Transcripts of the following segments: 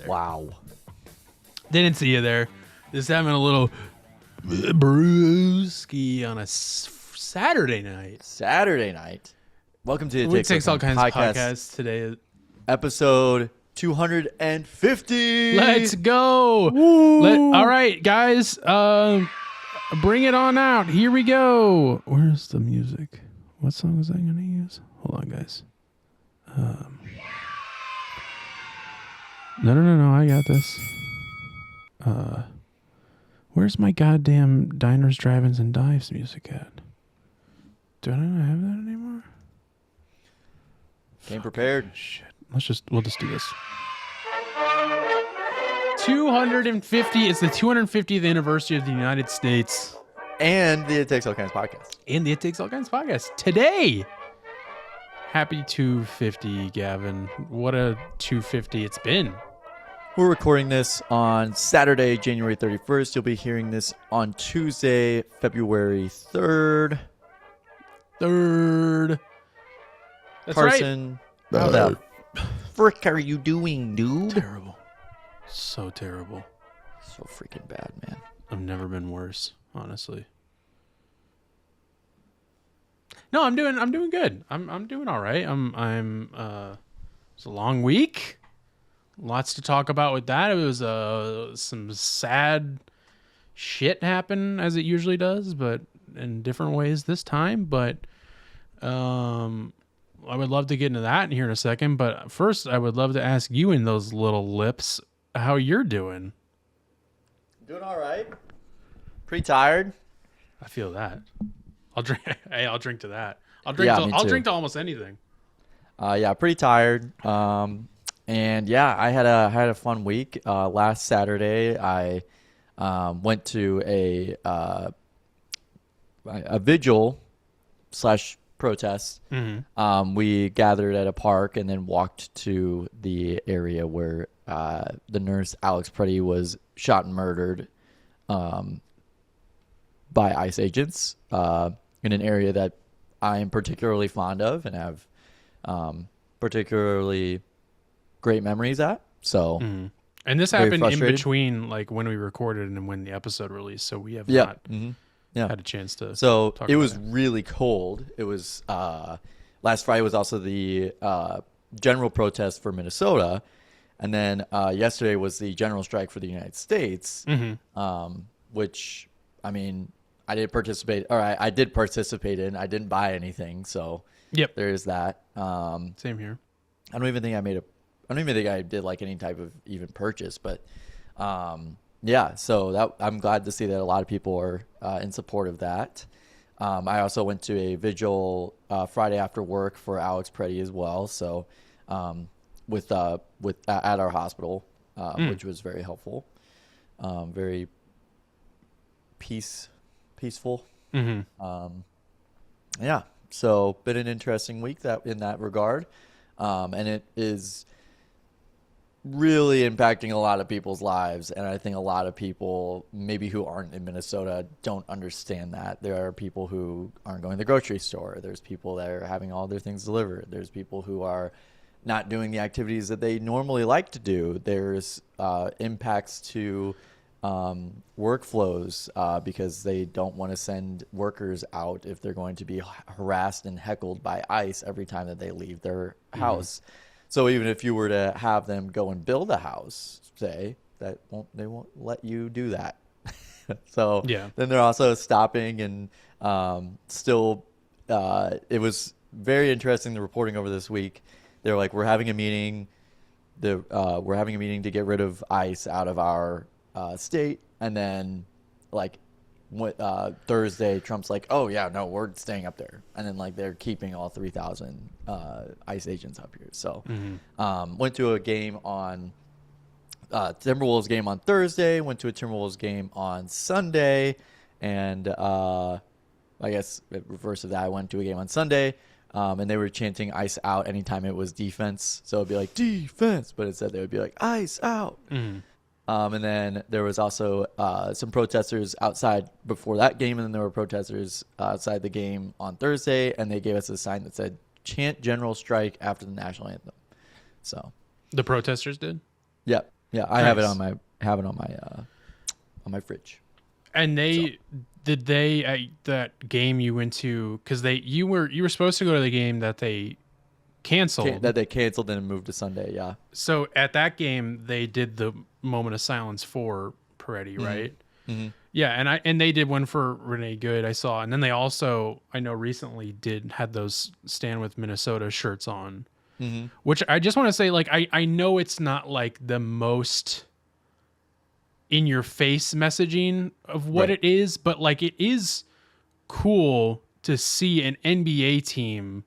there. Wow. Didn't see you there. Just having a little brewski on a Saturday night. Saturday night. Welcome to the We takes all kinds of podcasts today. Episode 250. Let's go. All right, guys. Bring it on out. Here we go. Where's the music? What song was I going to use? Hold on, guys. No. I got this. Where's my goddamn diners, drive-ins, and dives music at? Do I not have that anymore? Came prepared. Shit. We'll just do this. 250. It's the 250th anniversary of the United States. And the It Takes All Kinds podcast. And the It Takes All Kinds podcast. Today. Happy 250, Gavin. What a 250 it's been. We're recording this on Saturday, January 31st. You'll be hearing this on Tuesday, February 3rd. That's Carson, right. how the frick are you doing, dude? Terrible. So terrible. So freaking bad, man. I've never been worse, honestly. No, I'm doing good. I'm doing all right. It's a long week. Lots to talk about with that. It was some sad shit happen as it usually does, but in different ways this time. But I would love to get into that here in a second. But first, I would love to ask you in those little lips how you're doing. Doing all right. Pretty tired. I feel that. I'll drink. Hey, I'll drink to that. I'll drink to almost anything. Yeah, pretty tired. And yeah, I had a fun week. Last Saturday, I went to a vigil / protest. Mm-hmm. We gathered at a park and then walked to the area where the nurse Alex Preddy was shot and murdered by ICE agents in an area that I am particularly fond of and have particularly great memories at. So, and this happened in between like when we recorded and when the episode released. So we have not had a chance to. So talk it about was really cold. It was last Friday was also the general protest for Minnesota, and then yesterday was the general strike for the United States. Which I mean, I did participate in. I didn't buy anything, so there is that. Same here. I don't even think I did like any type of even purchase, but yeah. So that I'm glad to see that a lot of people are in support of that. I also went to a vigil Friday after work for Alex Preddy as well. So with at our hospital, which was very helpful, very peaceful. Yeah. So been an interesting week in that regard. And it is really impacting a lot of people's lives. And I think a lot of people, maybe who aren't in Minnesota, don't understand that. There are people who aren't going to the grocery store. There's people that are having all their things delivered. There's people who are not doing the activities that they normally like to do. There's impacts to workflows because they don't want to send workers out if they're going to be harassed and heckled by ICE every time that they leave their house. So even if you were to have them go and build a house, say, they won't let you do that. So then they're also stopping and still it was very interesting, the reporting over this week. They're like, we're having a meeting to get rid of ICE out of our state, and then like Thursday Trump's like, oh yeah, no, we're staying up there, and then like they're keeping all 3,000 ICE agents up here. So went to a game on Timberwolves game on Thursday, went to a Timberwolves game on Sunday, and I guess reverse of that, I went to a game on Sunday, and they were chanting ICE out anytime it was defense, so it'd be like defense, but instead they would be like ICE out. And then there was also some protesters outside before that game, and then there were protesters outside the game on Thursday, and they gave us a sign that said, chant general strike after the national anthem. So the protesters did? Yep. Yeah, I have it Nice. on my fridge. And So did they at that game you went to, because you were supposed to go to the game that they canceled. that they canceled and moved to Sunday. Yeah. So at that game they did the moment of silence for Peretti, Hmm. right? Hmm. Yeah, and they did one for Renee Good, I saw, and then they also, I know, recently had those Stand with Minnesota shirts on, Hmm. which I just want to say, like, I know it's not like the most in your face messaging of what Right. it is, but like it is cool to see an NBA team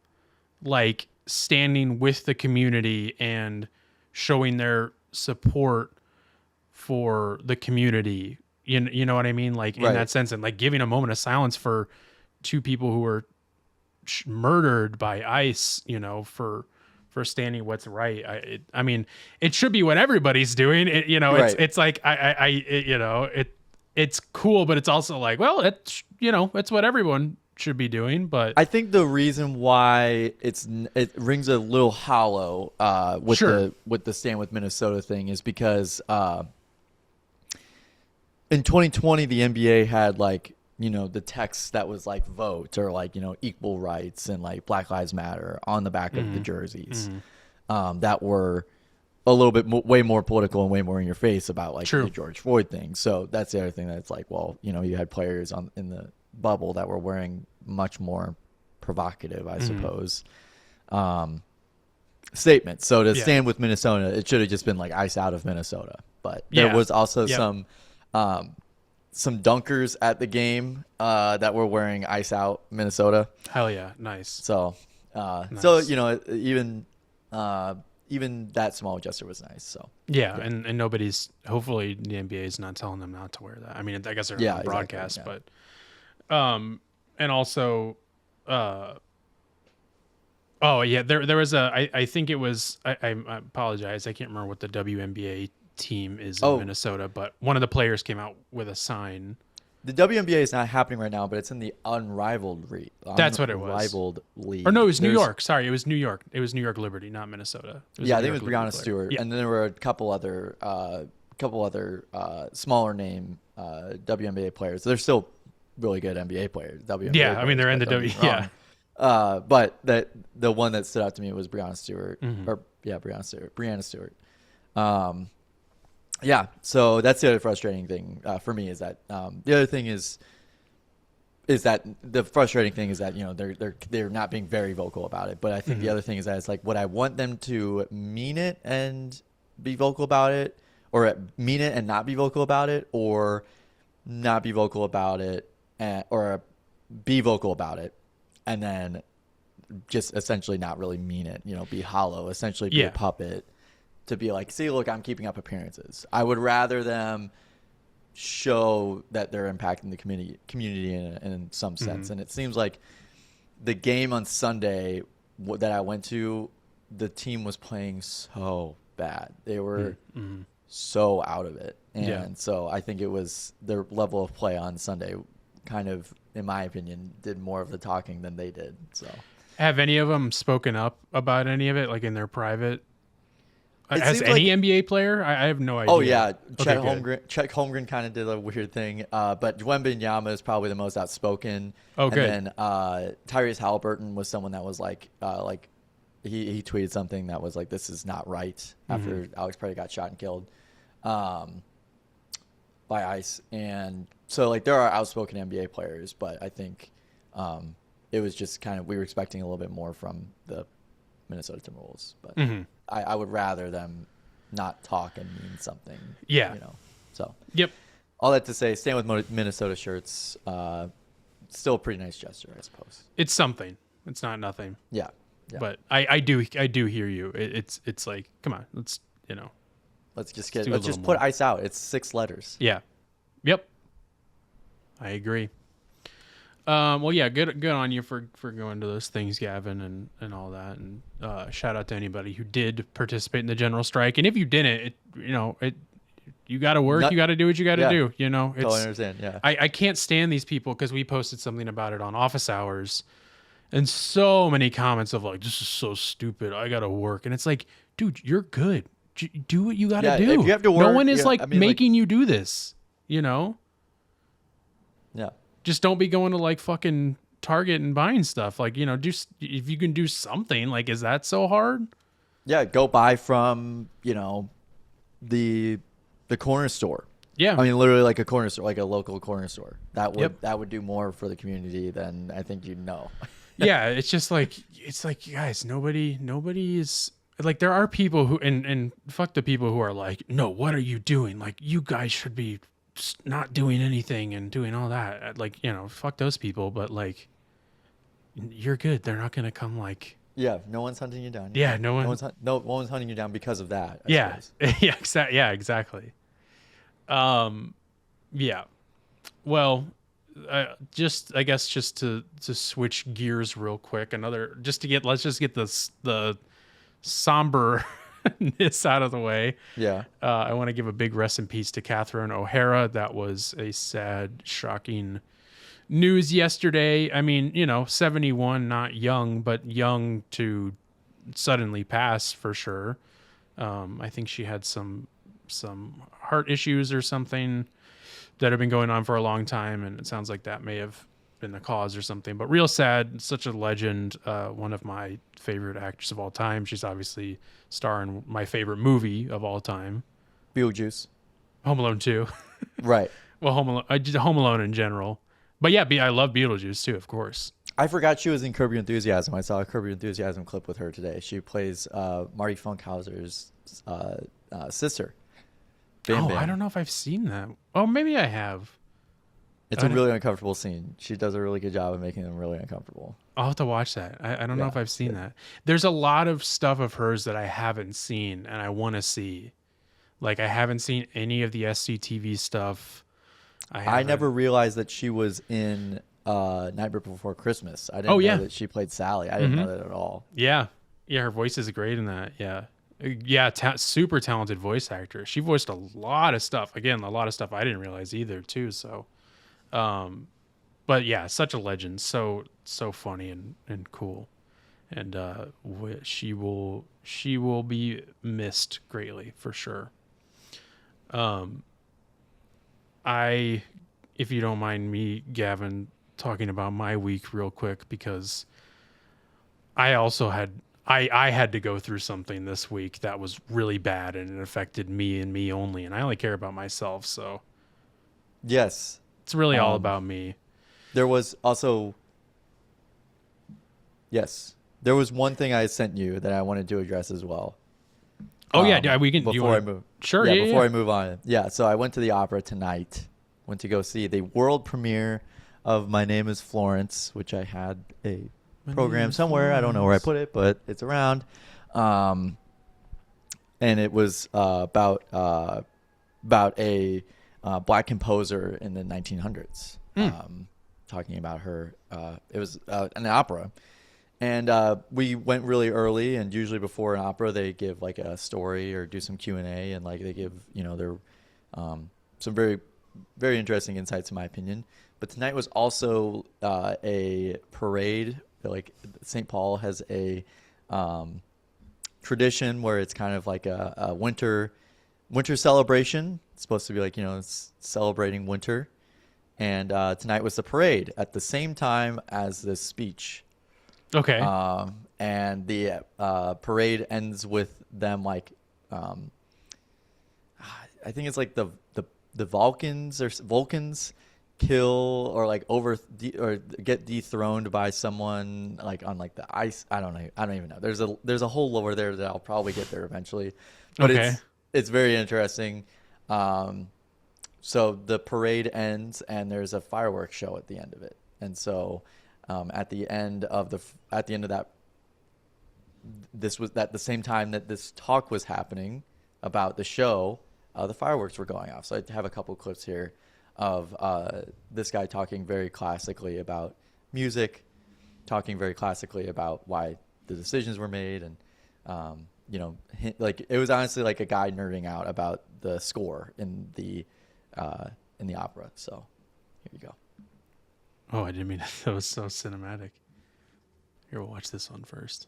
like standing with the community and showing their support for the community. You know what I mean? Like in Right. that sense, and like giving a moment of silence for two people who were murdered by ICE, for standing what's right. I mean, it should be what everybody's doing. Right. It's like it's cool, but it's also like, well, it's what everyone should be doing. But I think the reason why it rings a little hollow with sure, the Stand with Minnesota thing is because in 2020 the NBA had like the text that was like vote or like equal rights and like Black Lives Matter on the back of the jerseys that were a little bit way more political and way more in your face about like true, the George Floyd thing. So that's the other thing that's like, well, you had players in the bubble that were wearing much more provocative, I suppose, statements. So to yeah, stand with Minnesota, it should have just been like ice out of Minnesota. But there yeah, was also yep, some dunkers at the game that were wearing ice out Minnesota. hell yeah, nice, So nice. even that small gesture was nice. So Yeah, yeah, and nobody's, hopefully the NBA is not telling them not to wear that. I mean, I guess they're yeah, on exactly. broadcast, Yeah. but and also, uh, oh yeah, there was I think it was, I apologize, I can't remember what the WNBA team is in Oh, Minnesota, but one of the players came out with a sign. the WNBA is not happening right now, but it's in the That's what it was. unrivaled Or no, it league. was New There's York. Sorry, it was New York. It was New York Liberty, not Minnesota. It was a Yeah, I New think York it was Liberty Brianna player. Stewart, Yeah. and then there were a couple other smaller name WNBA players. They're still really good NBA players, WNBA Yeah, I mean players, they're in but the don't W. get me Yeah. wrong. But the one that stood out to me was Brianna Stewart, Hmm. or yeah, Brianna Stewart. Yeah, so that's the other frustrating thing for me is that the other thing is that the frustrating thing is that they're not being very vocal about it. But I think the Hmm. other thing is that it's like, would I want them to mean it and be vocal about it, or mean it and not be vocal about it, or not be vocal about it, or be vocal about it, and then just essentially not really mean it, be hollow, essentially be a Yeah. puppet to be like, see, look, I'm keeping up appearances. I would rather them show that they're impacting the community in some sense. Hmm. And it seems like the game on Sunday that I went to, the team was playing so bad. They were Hmm. so out of it. Yeah. And so I think it was their level of play on Sunday kind of, in my opinion, did more of the talking than they did. So Have any of them spoken up about any of it, like in their private? it Has seems any like, NBA player? I have no oh idea. yeah, Okay, good. Chet Holmgren kind of did a weird thing, but Wembanyama is probably the most outspoken, Oh, and good. then Tyrese Halliburton was someone that was like he tweeted something that was like, this is not right after Alex Perry got shot and killed by ICE, and so like there are outspoken NBA players, but I think it was just kind of, we were expecting a little bit more from the Minnesota Timberwolves, but Hmm. I would rather them not talk and mean something. Yeah. So Yep. all that to say, staying with Minnesota shirts, still a pretty nice gesture, I suppose. It's something. It's not nothing. Yeah, yeah. But I do hear you. It's like, come on, let's Let's just do a let's just little put more. ice out. It's 6 letters. Yeah. Yep. I agree. Well, yeah, good on you for going to those things, Gavin, and all that, and shout out to anybody who did participate in the general strike. And if you didn't, you got to work, Not, you got to do what you got to yeah, do. totally understand. Yeah, I can't stand these people because we posted something about it on office hours, and so many comments of like, this is so stupid. I got to work, and it's like, dude, you're good. do what you got to Yeah, do. if you have to No work, one is yeah, like I mean, making you do this, you know? Yeah. Just don't be going to like fucking Target and buying stuff. Like, if you can do something, like, is that so hard? Yeah, go buy from, the corner store. Yeah. I mean, literally like a corner store, like a local corner store. That would Yep. that would do more for the community than I think you'd know. Yeah. It's like, guys, nobody is like, there are people who, and fuck the people who are like, no, what are you doing? Like, you guys should be not doing anything and doing all that. Like, fuck those people. But like, you're good. They're not going to come like, Yeah, no one's hunting you down. yeah, no one. No one's hunting you down because of that. I Yeah. suppose. Yeah, exactly. Yeah. Well, I guess just to switch gears real quick, let's just get the somberness out of the way. Yeah. I want to give a big rest in peace to Catherine O'Hara. That was a sad, shocking news yesterday. I mean, 71, not young, but young to suddenly pass for sure. I think she had some heart issues or something that have been going on for a long time, and it sounds like that may have been the cause or something. But real sad, such a legend, one of my favorite actors of all time. She's obviously starring my favorite movie of all time, Beetlejuice. Home Alone 2. Right. Well, Home Alone in general. But yeah, I love Beetlejuice too, of course. I forgot she was in Curb Your Enthusiasm. I saw a Curb Your Enthusiasm clip with her today. She plays Marty Funkhauser's sister. Bam Bam. I don't know if I've seen that. Oh, maybe I have. It's a really uncomfortable scene. She does a really good job of making them really uncomfortable. I'll have to watch that. I don't know if I've seen that. There's a lot of stuff of hers that I haven't seen and I want to see. Like, I haven't seen any of the SCTV stuff. I never realized that she was in Nightmare Before Christmas. I didn't know that she played Sally. I didn't know that at all. Yeah. Yeah, her voice is great in that. Yeah. Yeah, super talented voice actor. She voiced a lot of stuff. Again, a lot of stuff I didn't realize either, too. So, but yeah, such a legend. So funny and cool. And she will be missed greatly for sure. If you don't mind me, Gavin, talking about my week real quick, because I also had to go through something this week that was really bad and it affected me and me only, and I only care about myself, so yes, it's really all about me. There was also there was one thing I sent you that I wanted to address as well. Oh yeah, we can. Before I move, sure. Before I move on, so I went to the opera tonight. Went to go see the world premiere of My Name Is Florence, which I had a program somewhere. I don't know where I put it, but it's around. And it was about a black composer in the 1900s, talking about her. It was an opera. And we went really early, and usually before an opera, they give like a story or do some Q&A, and like they give, their some very, very interesting insights in my opinion. But tonight was also a parade. Like St. Paul has a tradition where it's kind of like a winter celebration. It's supposed to be like, it's celebrating winter. And tonight was the parade at the same time as the speech. Okay. And the parade ends with them like, I think it's like the Vulcans kill or like or get dethroned by someone like on like the ice. I don't know. I don't even know. There's a whole lore there that I'll probably get there eventually. But it's very interesting. So the parade ends and there's a fireworks show at the end of it. And so at the end of that, this was at the same time that this talk was happening about the show, the fireworks were going off. So I have a couple clips here of this guy talking very classically about music, talking very classically about why the decisions were made, and like it was honestly like a guy nerding out about the score in the opera. So here you go. Oh, I didn't mean that was so cinematic. Here, we'll watch this one first.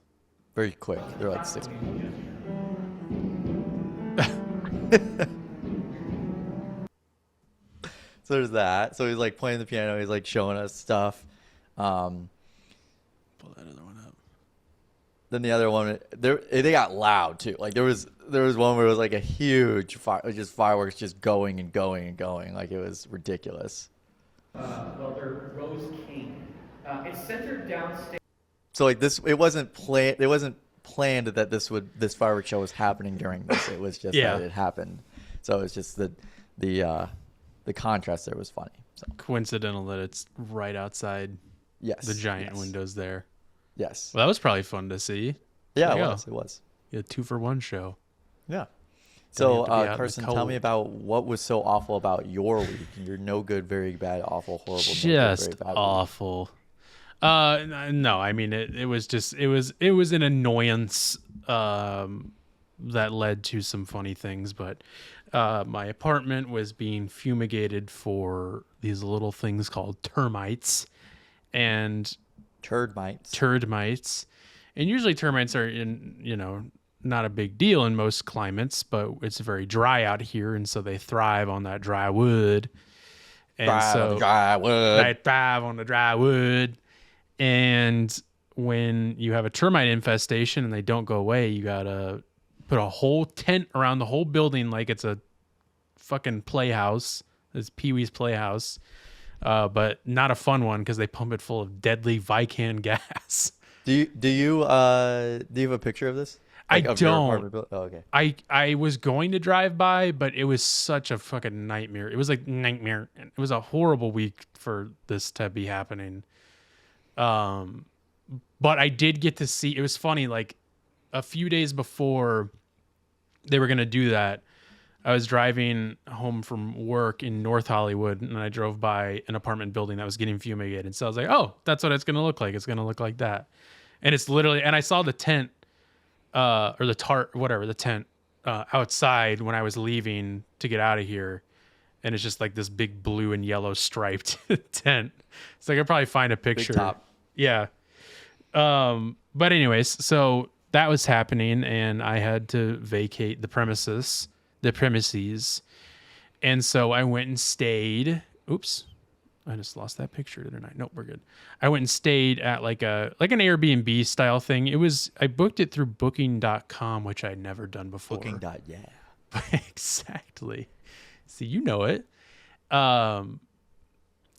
Very quick. They're like 6 minutes. So there's that. So he's like playing the piano. He's like showing us stuff. Um, Pull that other one up. then the other one, they got loud too. Like there was one where it was like a huge just fireworks just going and going and going. Like it was ridiculous. Well, they're rose king. It's centered downstairs. So like this, it wasn't planned. It wasn't planned that this fireworks show was happening during this. It was just Yeah. that it happened. So it's just the contrast there was funny. So Coincidental that it's right outside yes, the giant yes, windows there. Yes. Well, that was probably fun to see. Yeah, Yeah. it was. A 2-for-1 show. Yeah. Don't So, have to be out in the Carson, tell cold. me about what was so awful about your week. You're no good, very bad, awful, horrible, no good, Just very bad week. awful. No, I mean it was just it was an annoyance that led to some funny things, but my apartment was being fumigated for these little things called termites and Termites. and usually termites are not a big deal in most climates, but it's very dry out here, and so they thrive on that dry wood. And Dry wood. they thrive on the dry wood. And when you have a termite infestation and they don't go away, you gotta put a whole tent around the whole building like it's a fucking playhouse. It's Pee-wee's Playhouse. But not a fun one because they pump it full of deadly Vicodin gas. Do you have a picture of this? Like, I of your don't. apartment okay. I was going to drive by, but it was such a fucking nightmare. It was like nightmare. It was a horrible week for this to be happening. But I did get to see, it was funny, like a few days before they were going to do that, I was driving home from work in North Hollywood and I drove by an apartment building that was getting fumigated. So I was like, oh, that's what it's going to look like. It's going to look like that. And it's literally, and I saw the tent, or the the tent, outside when I was leaving to get out of here. And it's just like this big blue and yellow striped tent. So I could probably find a picture. Big top. Yeah. But anyways, so that was happening and I had to vacate the premises. And so I went and stayed. Oops. I just lost that picture, didn't I? Nope, we're good. I went and stayed at like an Airbnb style thing. I booked it through booking.com, which I'd never done before. Yeah. Exactly. See, you know it. So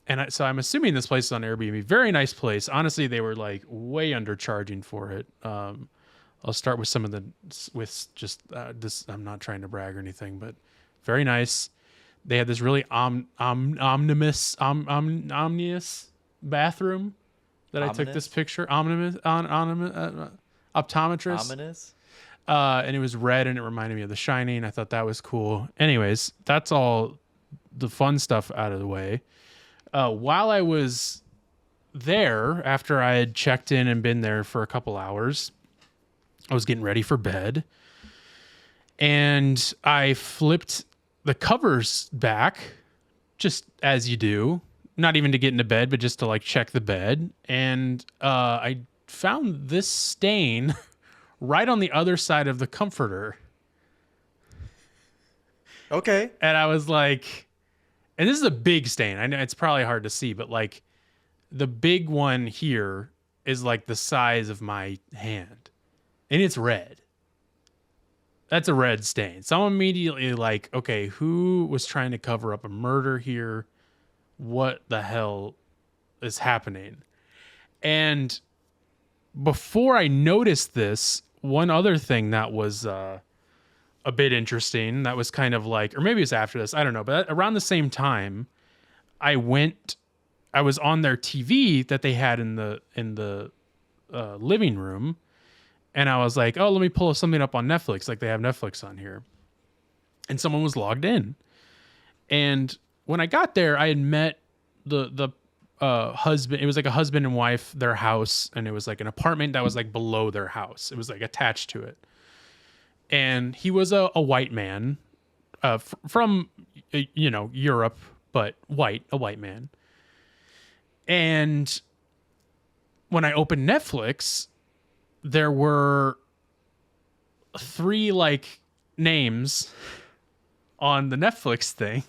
I'm assuming this place is on Airbnb. Very nice place. Honestly, they were like way undercharging for it. I'll start with this. I'm not trying to brag or anything, but very nice. They had this really omnious bathroom that I took this picture. Optometrist. Ominous. And it was red and it reminded me of The Shining. I thought that was cool. Anyways, that's all the fun stuff out of the way. While I was there, after I had checked in and been there for a couple hours, I was getting ready for bed and I flipped the covers back just as you do, not even to get into bed, but just to like check the bed. And I found this stain right on the other side of the comforter. Okay. And I was like, and this is a big stain. I know it's probably hard to see, but like the big one here is like the size of my hand and it's red. That's a red stain. So I'm immediately like, okay, who was trying to cover up a murder here? What the hell is happening? And before I noticed this, one other thing that was a bit interesting, that was kind of like, or maybe it's after this, I don't know, but around the same time, I was on their TV that they had in the living room. And I was like, oh, let me pull something up on Netflix. Like they have Netflix on here. And someone was logged in. And when I got there, I had met the husband. It was like a husband and wife, their house. And it was like an apartment that was like below their house. It was like attached to it. And he was a white man from, Europe, but a white man. And when I opened Netflix, there were 3 like names on the Netflix thing,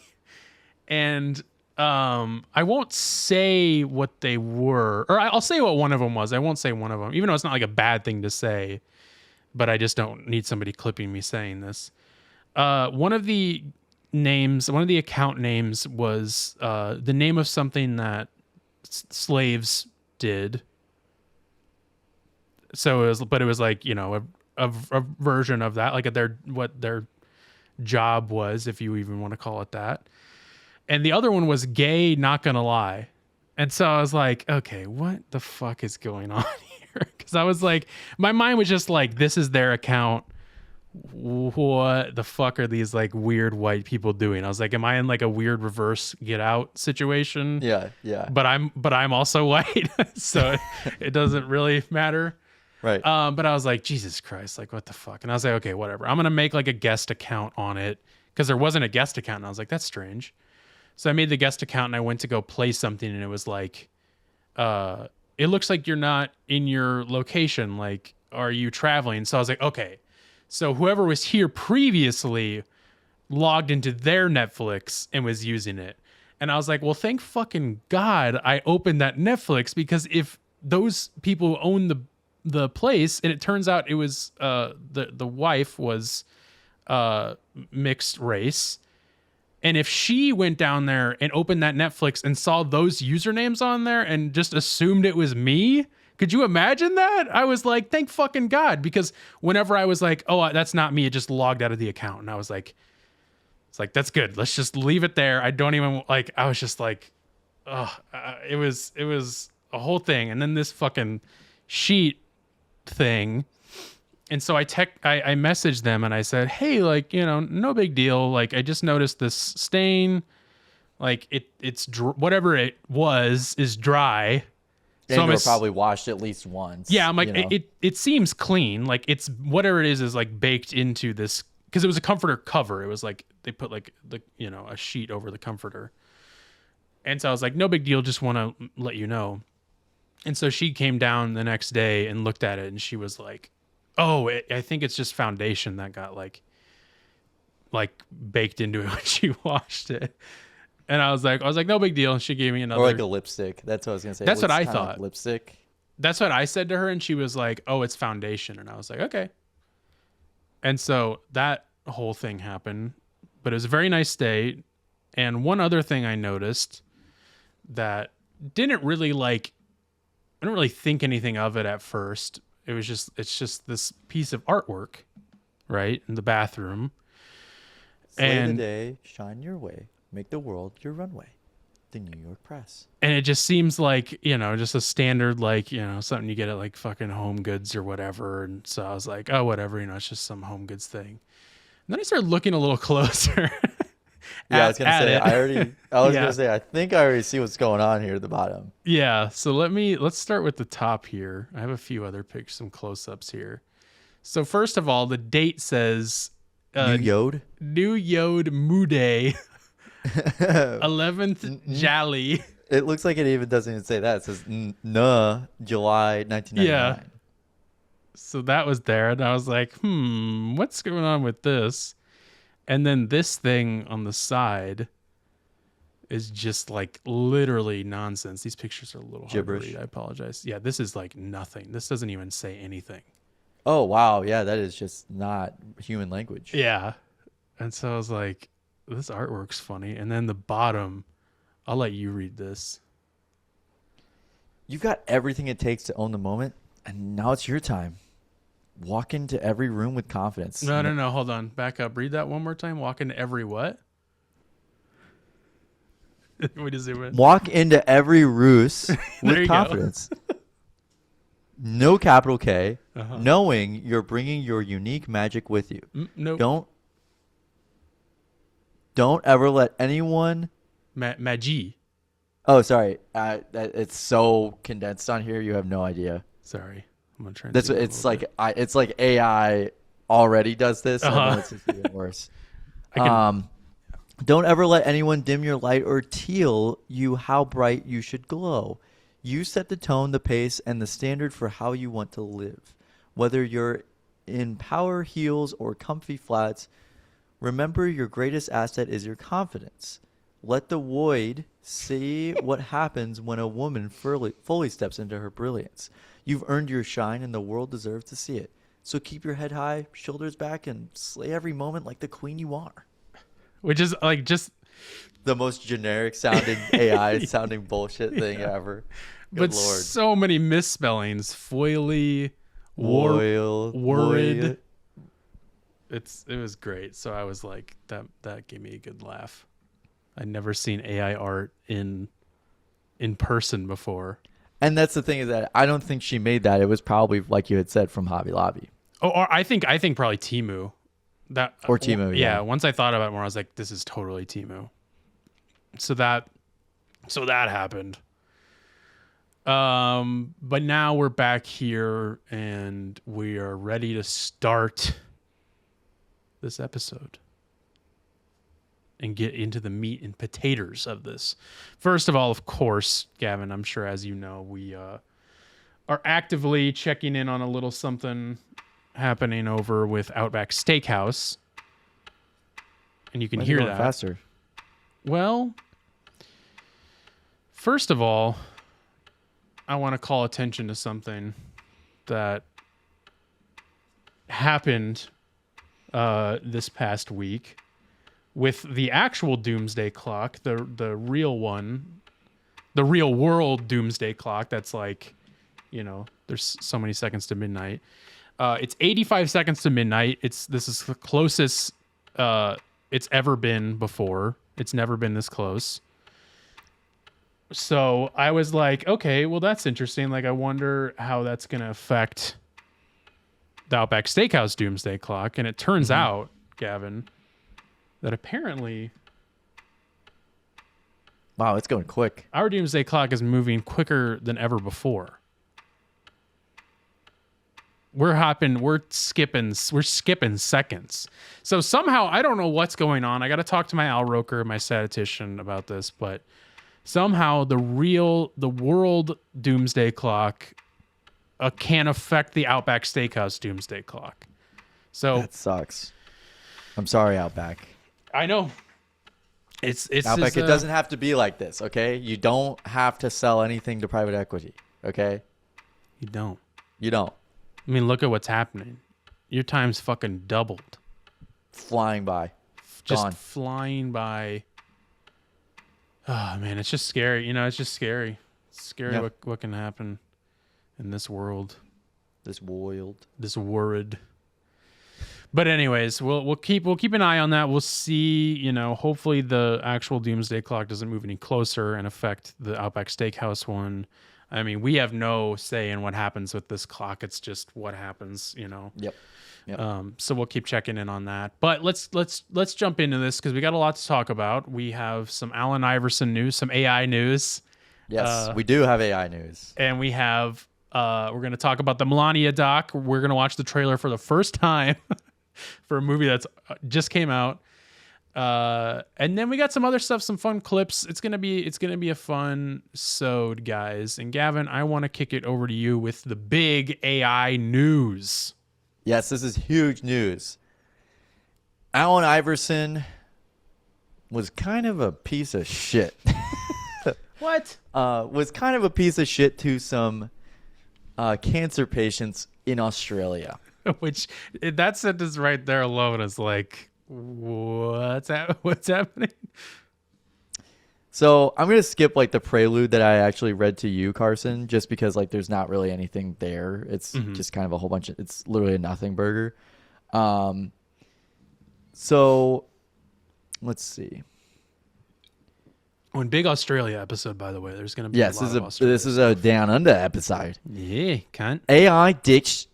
and I won't say what they were, or I'll say what one of them was. I won't say one of them, even though it's not like a bad thing to say, but I just don't need somebody clipping me saying this. One of the account names was the name of something that slaves did. So it was like, you know, a version of that, like what their job was, if you even want to call it that. And the other one was gay, not gonna lie. And so I was like, okay, what the fuck is going on here? Because I was like, my mind was just like, this is their account. What the fuck are these like weird white people doing? I was like, am I in like a weird reverse Get Out situation? Yeah, yeah. But I'm also white, so it doesn't really matter. Right. But I was like, Jesus Christ, like what the fuck? And I was like, okay, whatever. I'm gonna make like a guest account on it because there wasn't a guest account, and I was like, that's strange. So I made the guest account and I went to go play something, and it was like, it looks like you're not in your location. Like, are you traveling? So I was like, okay. So whoever was here previously logged into their Netflix and was using it. And I was like, well, thank fucking God I opened that Netflix, because if those people who own the place, and it turns out it was the wife was mixed race. And if she went down there and opened that Netflix and saw those usernames on there and just assumed it was me, could you imagine that? I was like, thank fucking God. Because whenever I was like, oh, that's not me, it just logged out of the account. And I was like, it's like, that's good. Let's just leave it there. I don't even like, I was just like, it was a whole thing. And then this fucking sheet thing. And so I messaged them and I said, hey, like, you know, no big deal. Like, I just noticed this stain. Like, it's whatever it was is dry. And so you were probably washed at least once. Yeah, I'm like, you know? it seems clean. Like, it's whatever it is like baked into this, because it was a comforter cover. It was like they put like a sheet over the comforter. And so I was like, no big deal. Just want to let you know. And so she came down the next day and looked at it, and she was like, oh, I think it's just foundation that got like baked into it when she washed it. And I was like, no big deal. And she gave me another. Or like a lipstick. That's what I was gonna say. That's what I kinda thought. Like lipstick. That's what I said to her, and she was like, oh, it's foundation. And I was like, okay. And so that whole thing happened, but it was a very nice day. And one other thing I noticed that I didn't really think anything of it at first. It's just this piece of artwork, right, in the bathroom. Slay the day, shine your way, make the world your runway. The New York Press. And it just seems like, you know, just a standard, like, you know, something you get at like fucking Home Goods or whatever. And so I was like, oh, whatever, you know, it's just some Home Goods thing. And then I started looking a little closer. Yeah, I was gonna say, Yeah. I think I already see what's going on here at the bottom. Yeah, so let's start with the top here. I have a few other pictures, some close-ups here. So first of all, the date says New Yod Mude 11th Jali. It looks like it even doesn't even say that. It says July 1999. Yeah. So that was there, and I was like, what's going on with this? And then this thing on the side is just like literally nonsense. These pictures are a little hard to read. I apologize. Yeah, this is like nothing. This doesn't even say anything. Oh, wow. Yeah, that is just not human language. Yeah. And so I was like, this artwork's funny. And then the bottom, I'll let you read this. You've got everything it takes to own the moment, and now it's your time. Walk into every room with confidence. No. Hold on. Back up. Read that one more time. Walk into every what? What is it? Walk into every ruse with confidence. No capital K, knowing you're bringing your unique magic with you. No. Don't ever let anyone... Magi. Oh, sorry. It's so condensed on here. You have no idea. Sorry. I'm gonna try. That's what it's like. It's like AI already does this. And it's just even worse. Don't ever let anyone dim your light or tell you how bright you should glow. You set the tone, the pace, and the standard for how you want to live. Whether you're in power heels or comfy flats, Remember, your greatest asset is your confidence. Let the void see what happens when a woman fully steps into her brilliance. You've earned your shine, and the world deserves to see it. So keep your head high, shoulders back, and slay every moment like the queen you are. Which is like just the most generic sounding AI sounding bullshit thing ever. Good but Lord. so many misspellings. Foily, worried. It was great. So I was like, that gave me a good laugh. I'd never seen AI art in person before. And that's the thing, is that I don't think she made that. It was probably, like you had said, from Hobby Lobby. Oh, or I think probably Temu. Or Temu, yeah. Once I thought about it more, I was like, this is totally Temu. So that happened. But now we're back here and we are ready to start this episode and get into the meat and potatoes of this. First of all, of course, Gavin, I'm sure as you know, we are actively checking in on a little something happening over with Outback Steakhouse. And you can hear that. Faster. Well, first of all, I want to call attention to something that happened this past week with the actual Doomsday clock, the real one, the real world Doomsday clock. That's like, there's so many seconds to midnight. It's 85 seconds to midnight. This is the closest it's ever been before. It's never been this close. So I was like, okay, well, that's interesting. Like, I wonder how that's going to affect the Outback Steakhouse Doomsday clock. And it turns out, Gavin, that apparently... Wow, it's going quick. Our Doomsday clock is moving quicker than ever before. We're skipping seconds. So somehow, I don't know what's going on. I got to talk to my Al Roker, my statistician, about this, but somehow the world Doomsday clock can affect the Outback Steakhouse Doomsday clock. So that sucks. I'm sorry, Outback. I know. It's Outback. It doesn't have to be like this, okay? You don't have to sell anything to private equity, okay? You don't. I mean, look at what's happening. Your time's fucking doubled. Flying by. Just Gone. flying by. Oh, man, it's just scary. It's just scary. It's scary what can happen in this world. This world. This world. But anyways, we'll keep an eye on that. We'll see, hopefully the actual Doomsday clock doesn't move any closer and affect the Outback Steakhouse one. I mean, we have no say in what happens with this clock. It's just what happens, Yep. So we'll keep checking in on that. But let's jump into this because we got a lot to talk about. We have some Allen Iverson news, some AI news. Yes, we do have AI news. And we have we're going to talk about the Melania doc. We're going to watch the trailer for the first time for a movie that's just came out. And then we got some other stuff, some fun clips. It's gonna be a fun sode, guys. And Gavin, I want to kick it over to you with the big AI news. Yes, this is huge news. Allen Iverson was kind of a piece of shit. What? Was kind of a piece of shit to some cancer patients in Australia. Which that sentence right there alone is like, what's happening? So I'm gonna skip like the prelude that I actually read to you, Carson, just because like there's not really anything there. It's just kind of a whole bunch of. It's literally a nothing burger. So let's see. One big Australia episode, by the way. There's gonna be this is a down under episode. Yeah, cunt. AI ditched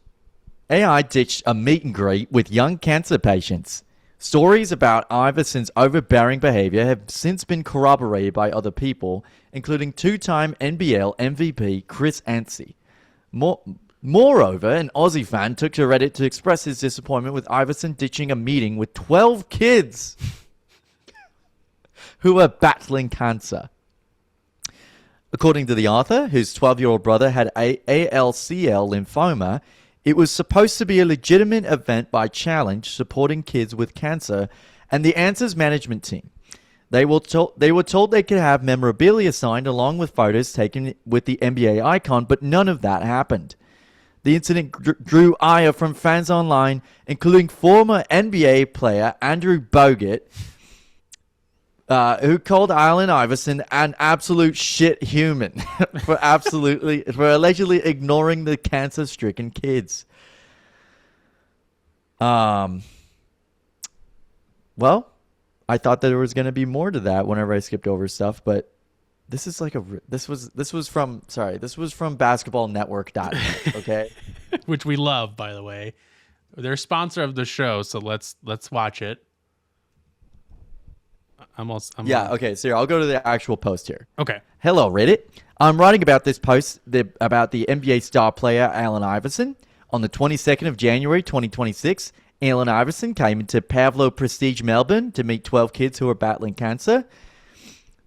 a meet and greet with young cancer patients. Stories about Iverson's overbearing behavior have since been corroborated by other people, including two-time NBL MVP Chris Anstey. Moreover, an Aussie fan took to Reddit to express his disappointment with Iverson ditching a meeting with 12 kids who were battling cancer. According to the author, whose 12-year-old brother had ALCL lymphoma, It was supposed to be a legitimate event by Challenge supporting kids with cancer and the Answers management team. They were told they could have memorabilia signed along with photos taken with the NBA icon, but none of that happened. The incident drew ire from fans online, including former NBA player Andrew Bogut, who called Allen Iverson an absolute shit human for allegedly ignoring the cancer-stricken kids. Well, I thought that there was going to be more to that whenever I skipped over stuff, but this is like this was from basketballnetwork.net, okay? Which we love, by the way. They're a sponsor of the show, so let's watch it. Okay, so here, I'll go to the actual post here. Okay. Hello, Reddit. I'm writing about this post about the NBA star player Allen Iverson. On the 22nd of January 2026, Allen Iverson came into Pavlo Prestige, Melbourne to meet 12 kids who are battling cancer.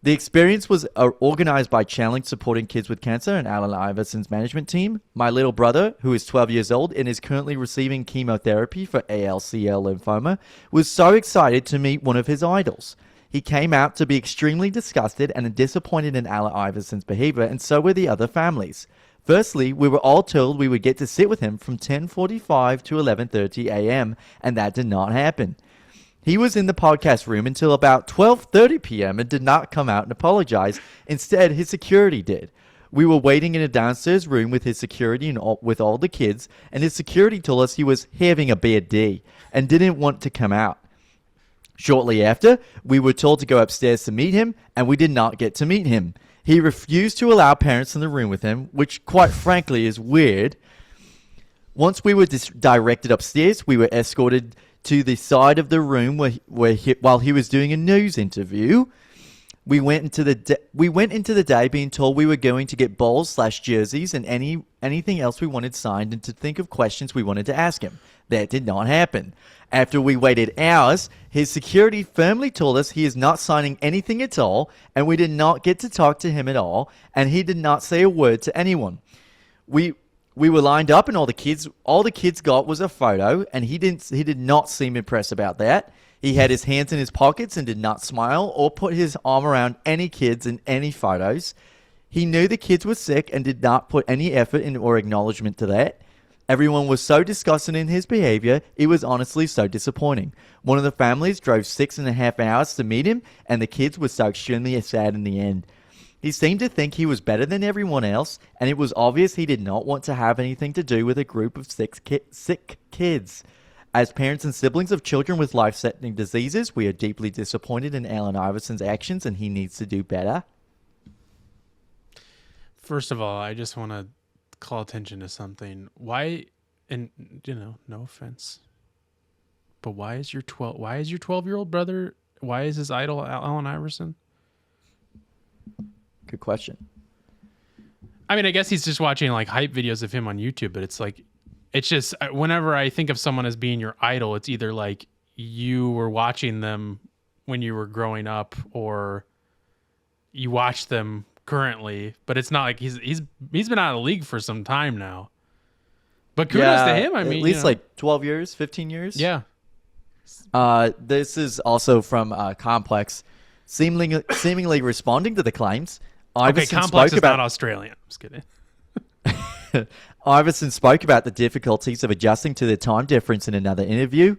The experience was organized by Challenge supporting kids with cancer and Allen Iverson's management team. My little brother, who is 12 years old and is currently receiving chemotherapy for ALCL lymphoma, was so excited to meet one of his idols. He came out to be extremely disgusted and disappointed in Allen Iverson's behavior, and so were the other families. Firstly, we were all told we would get to sit with him from 10:45 to 11:30 a.m., and that did not happen. He was in the podcast room until about 12:30 p.m. and did not come out and apologize. Instead, his security did. We were waiting in a downstairs room with his security and with all the kids, and his security told us he was having a bad day and didn't want to come out. Shortly after, we were told to go upstairs to meet him, and we did not get to meet him. He refused to allow parents in the room with him, which quite frankly is weird. Once we were directed upstairs, we were escorted to the side of the room while he was doing a news interview. We went into the day being told we were going to get balls/jerseys and anything else we wanted signed, and to think of questions we wanted to ask him. That did not happen. After we waited hours, his security firmly told us he is not signing anything at all, and we did not get to talk to him at all, and he did not say a word to anyone. We were lined up, and all the kids got was a photo, and he did not seem impressed about that. He had his hands in his pockets and did not smile or put his arm around any kids in any photos. He knew the kids were sick and did not put any effort in or acknowledgement to that. Everyone was so disgusted in his behavior, it was honestly so disappointing. One of the families drove 6.5 hours to meet him, and the kids were so extremely sad in the end. He seemed to think he was better than everyone else, and it was obvious he did not want to have anything to do with a group of sick kids. As parents and siblings of children with life-threatening diseases, we are deeply disappointed in Allen Iverson's actions, and he needs to do better. First of all, I just want to call attention to something. Why, and no offense, but why is your 12-year-old brother, why is his idol Allen Iverson? Good question. I mean, I guess he's just watching like hype videos of him on YouTube, but it's just whenever I think of someone as being your idol, it's either like you were watching them when you were growing up or you watch them currently, but it's not like he's been out of the league for some time now. But kudos to him. I mean, at least like 12 years, 15 years. Yeah. This is also from Complex, seemingly responding to the claims. Iverson Complex is not Australian. I'm just kidding. Iverson spoke about the difficulties of adjusting to the time difference in another interview.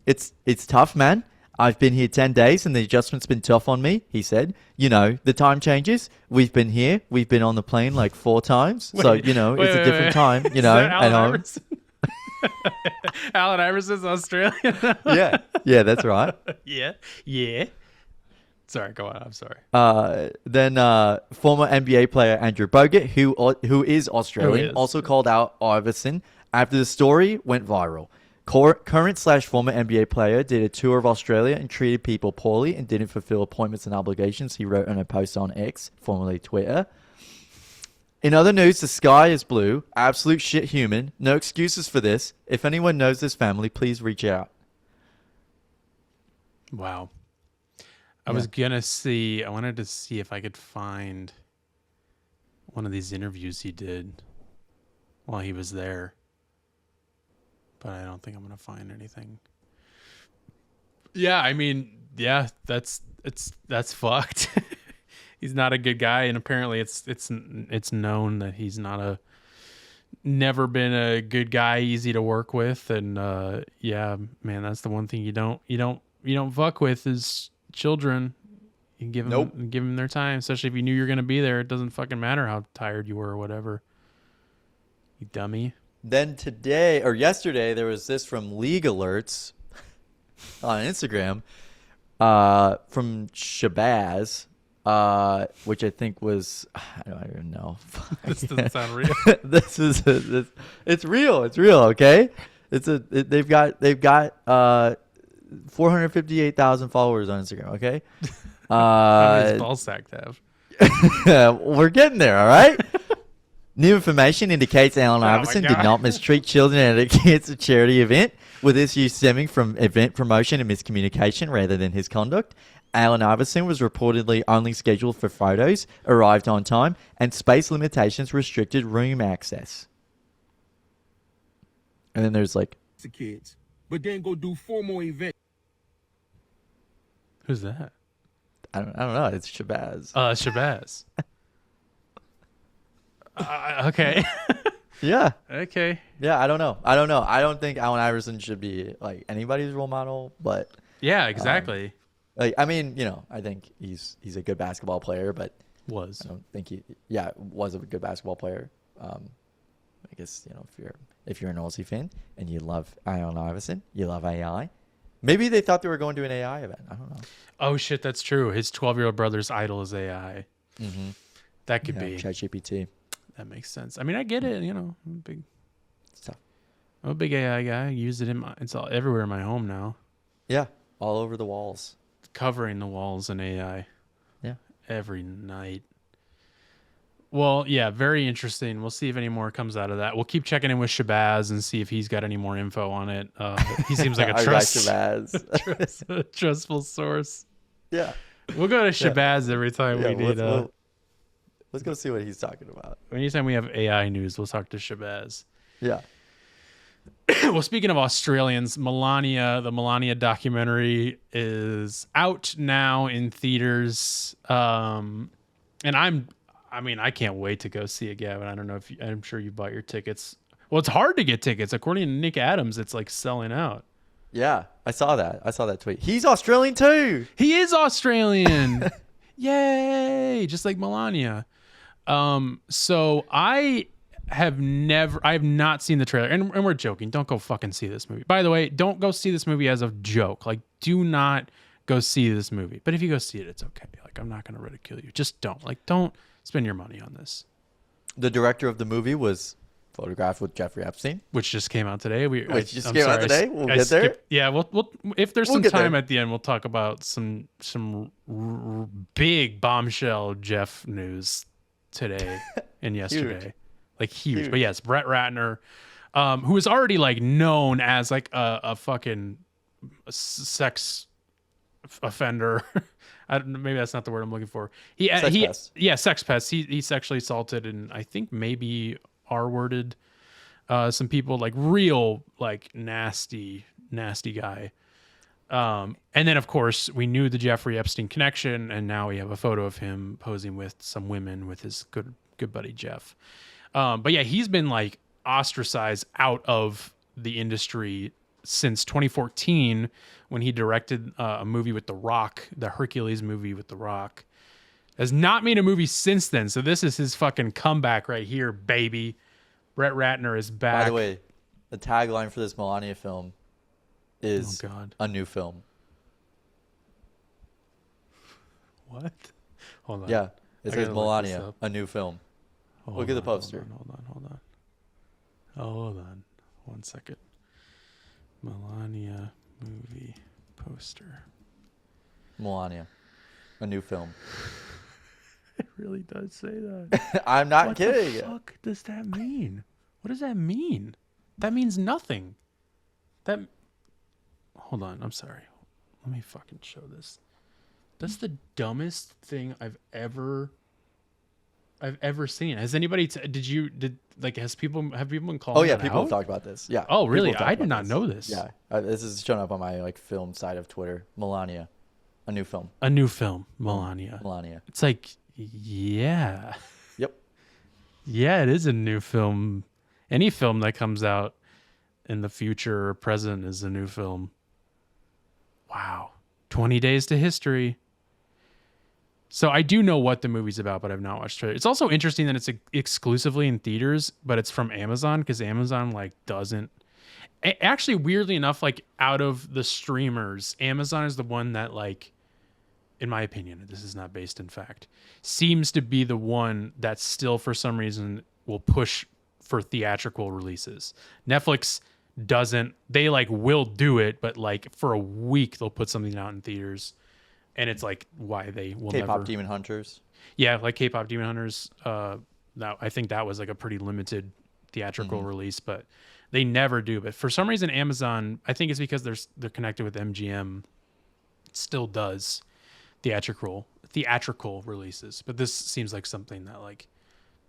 It's tough, man. I've been here 10 days and the adjustment's been tough on me, he said. The time changes. We've been here. We've been on the plane like 4 times. It's a different time, Is that Allen Iverson? Allen Iverson's Australian? Yeah, that's right. Yeah. Sorry, go on. I'm sorry. Then former NBA player Andrew Bogut, who is Australian, also called out Iverson after the story went viral. Current/former NBA player did a tour of Australia and treated people poorly and didn't fulfill appointments and obligations, he wrote on a post on X, formerly Twitter. In other news, the sky is blue. Absolute shit human. No excuses for this. If anyone knows this family, please reach out. Wow. I wanted to see if I could find one of these interviews he did while he was there. but I don't think I'm gonna find anything. Yeah, I mean, yeah, that's fucked. He's not a good guy, and apparently it's known that he's never been a good guy, easy to work with, and yeah, man, that's the one thing you don't fuck with is children. You give them their time, especially if you knew you're gonna be there. It doesn't fucking matter how tired you were or whatever. You dummy. Then today or yesterday, there was this from League Alerts on Instagram from Shabazz, which I think was, I don't even know. This doesn't sound real. It's real. It's real. Okay. They've got 458,000 followers on Instagram. Okay. How many does Ballsack have? We're getting there. All right. New information indicates Allen Iverson did not mistreat children at a cancer charity event, with issues stemming from event promotion and miscommunication rather than his conduct. Allen Iverson was reportedly only scheduled for photos, arrived on time, and space limitations restricted room access. And then there's like... the kids, but then go do 4 more events. Who's that? I don't know. It's Shabazz. Shabazz. Okay. Yeah. Okay. Yeah, I don't know. I don't think Allen Iverson should be like anybody's role model, but Yeah, exactly. like I mean, I think he's a good basketball player, but Was. I don't think he was a good basketball player. I guess, if you're an Aussie fan and you love Allen Iverson, you love AI. Maybe they thought they were going to an AI event. I don't know. Oh shit, that's true. His 12-year-old brother's idol is AI. Mm-hmm. That could be. ChatGPT. That makes sense. I mean, I get it. I'm Stuff. a big AI guy. I use it it's all everywhere in my home now. Yeah, all over the walls. Covering the walls in AI. Yeah. Every night. Well, yeah, very interesting. We'll see if any more comes out of that. We'll keep checking in with Shabazz and see if he's got any more info on it. He seems like a trustful source. Yeah. We'll go to Shabazz every time we need. Let's go see what he's talking about. Anytime we have AI news, we'll talk to Shabazz. Yeah. Well, speaking of Australians, Melania, the Melania documentary is out now in theaters. And I can't wait to go see it, Gavin. I don't know I'm sure you bought your tickets. Well, it's hard to get tickets. According to Nick Adams, it's like selling out. Yeah, I saw that tweet. He's Australian too. He is Australian. Yay! Just like Melania. So I have not seen the trailer, and we're joking. Don't go fucking see this movie. By the way, don't go see this movie as a joke. Like, do not go see this movie. But if you go see it, it's okay. Like, I'm not going to ridicule you. Just don't. Like, don't spend your money on this. The director of the movie was photographed with Jeffrey Epstein, which just came out today. We'll get there. Yeah, we'll if there's some time at the end, we'll talk about some big bombshell Jeff news today and yesterday. Like huge. But yes, Brett Ratner, who is already like known as like a fucking sex offender. Maybe that's not the word I'm looking for. Sex pest. He sexually assaulted and I think maybe R-worded some people, like real like nasty guy. And then of course we knew the Jeffrey Epstein connection, and now we have a photo of him posing with some women with his good buddy Jeff. But yeah, he's been like ostracized out of the industry since 2014 when he directed a movie with The Rock, the Hercules movie with The Rock. Has not made a movie since then. So this is his fucking comeback right here, baby. Brett Ratner is back. By the way, the tagline for this Melania film is a new film. What? Hold on. Yeah, it says Melania, a new film. Look at the poster. Hold on. 1 second. Melania movie poster. Melania, a new film. It really does say that. I'm not kidding. What the fuck does that mean? What does that mean? That means nothing. Hold on. I'm sorry. Let me fucking show this. That's the dumbest thing I've ever I've ever seen. Has anybody? Have people been calling? Oh yeah, it people out? have talked about this. Yeah. Oh people really? have talked I did about not know this. Yeah, this is showing up on my like film side of Twitter. Melania, a new film. A new film, Melania. Melania. It's like, yeah, Yep. yeah, it is a new film. Any film that comes out in the future or present is a new film. Wow. 20 Days to History. So I do know what the movie's about, but I've not watched it. It's also interesting that it's exclusively in theaters, but it's from Amazon because Amazon like doesn't. Actually, weirdly enough, like out of the streamers, Amazon is the one that like, in my opinion, this is not based in fact, seems to be the one that still for some reason will push for theatrical releases. Netflix doesn't. They like will do it, but like for a week they'll put something out in theaters. And it's like why they will K-pop never. Demon Hunters. Yeah, like K-pop Demon Hunters. Now I think that was like a pretty limited theatrical release, but they never do. But for some reason, Amazon, I think it's because they're connected with MGM, still does theatrical releases. But this seems like something that like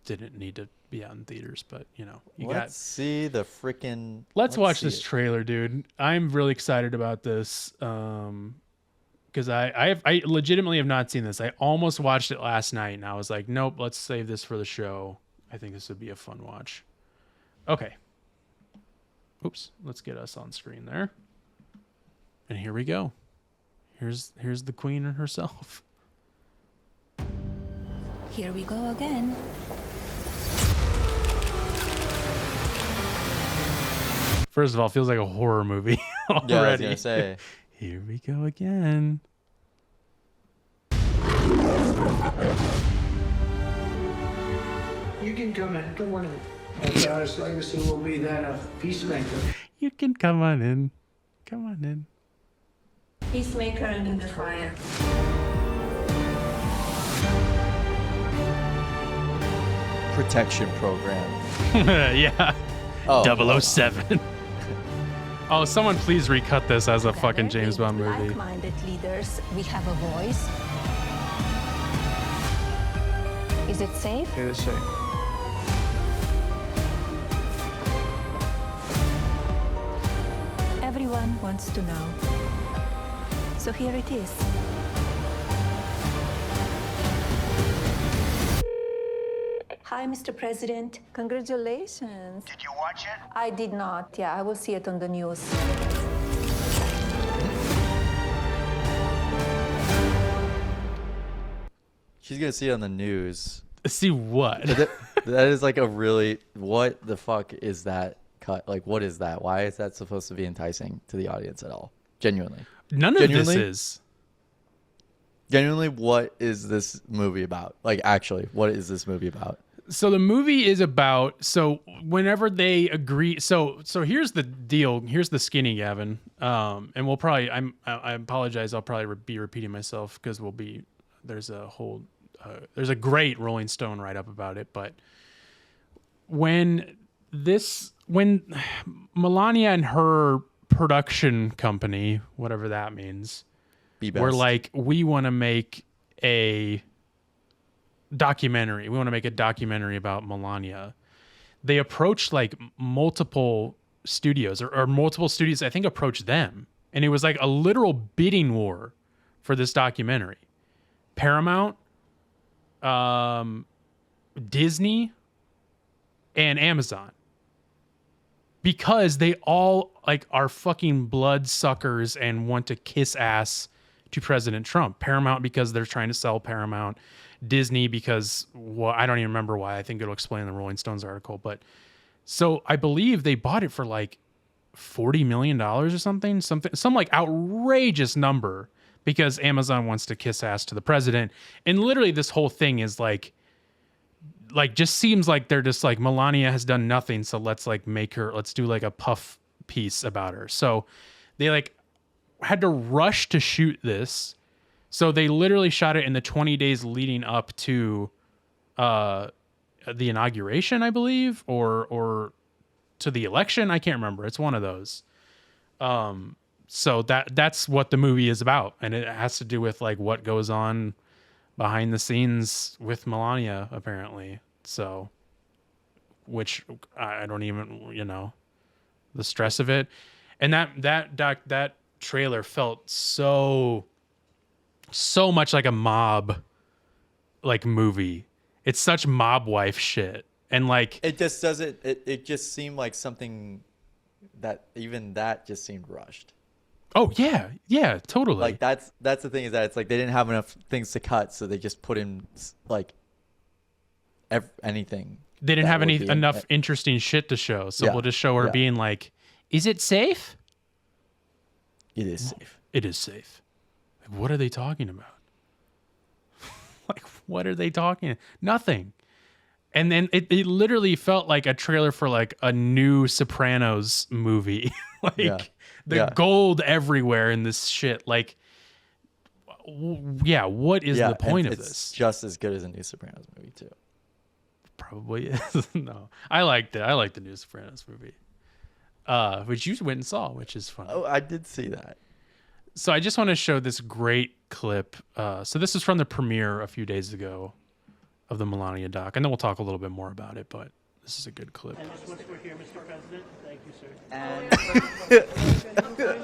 didn't need to be out in theaters. But you know, Let's see the freaking. Let's watch see this it. trailer, dude. I'm really excited about this. Because I legitimately have not seen this. I almost watched it last night, and I was like, nope, let's save this for the show. I think this would be a fun watch. Okay. Oops. Let's get us on screen there. And here we go. Here's the queen herself. Here we go again. First of all, it feels like a horror movie already. Yeah, I was gonna say. Here we go again. You can come in. Come on in. And God's legacy will be that of peacemaker. You can come on in. Come on in. Peacemaker in the fire. Protection program. Yeah. Oh, 007. Oh, someone please recut this as a fucking James Bond movie. Like-minded leaders, we have a voice. Is it safe? It is safe. Everyone wants to know. So here it is. Hi, Mr. President. Congratulations. Did you watch it? I did not. Yeah, I will see it on the news. She's gonna see it on the news. See what? That is like a really. What the fuck is that cut? Like, what is that? Why is that supposed to be enticing to the audience at all? Genuinely. None of Genuinely? this is. Genuinely, what is this movie about? Like, actually, what is this movie about? So the movie is about, so whenever they agree, so here's the deal. Here's the skinny, Gavin. And we'll probably, I apologize. I'll probably be repeating myself because there's a great Rolling Stone write up about it. But when Melania and her production company, whatever that means, were like, we want to make a documentary. We want to make a documentary about Melania. They approached like multiple studios or multiple studios, I think, approached them. And it was like a literal bidding war for this documentary. Paramount, Disney, and Amazon. Because they all like are fucking bloodsuckers and want to kiss ass to President Trump. Paramount because they're trying to sell Paramount. Disney because, well, I don't even remember why. I think it'll explain in the Rolling Stones article. But so I believe they bought it for like $40 million or something, some like outrageous number because Amazon wants to kiss ass to the president. And literally this whole thing is like just seems like they're just like, Melania has done nothing. So let's do like a puff piece about her. So they like had to rush to shoot this. So they literally shot it in the 20 days leading up to the inauguration, I believe, or to the election. I can't remember. It's one of those. So that's what the movie is about. And it has to do with like what goes on behind the scenes with Melania, apparently. So, which I don't even, the stress of it. And that trailer felt so much like a mob like movie. It's such mob wife shit. And like it just doesn't it just seemed like something that just seemed rushed. Oh yeah, totally. Like that's the thing, is that it's like they didn't have enough things to cut, so they just put in like anything. They didn't have enough interesting shit to show, so we'll just show her being like, "Is it safe?" It is safe. It is safe. Like, what are they talking about? Like, what are they talking? Nothing. And then it literally felt like a trailer for like a new Sopranos movie. Like gold everywhere in this shit. Like, what is the point of this? It's just as good as a new Sopranos movie too. Probably is. No, I liked it. I liked the new Sopranos movie, which you went and saw, which is fun. Oh, I did see that. So I just want to show this great clip. So this is from the premiere a few days ago of the Melania doc, and then we'll talk a little bit more about it, but this is a good clip. And just once we're here, Mr. President, thank you, sir.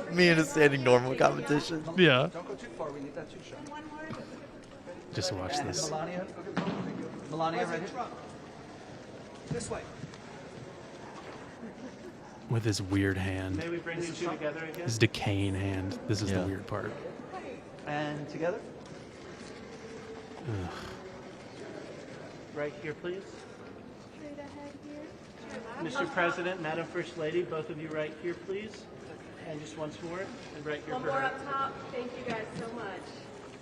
And me in a standing normal competition. Yeah. Don't go too far. We need that too short. Just watch this. Melania, right here. This way. With his weird hand. May we bring these two together again? His decaying hand. This is the weird part. And together. Ugh. Right here, please. Mr. President, Madam First Lady, both of you right here, please. And just once more, and right here One for more her. up top. Thank you guys so much.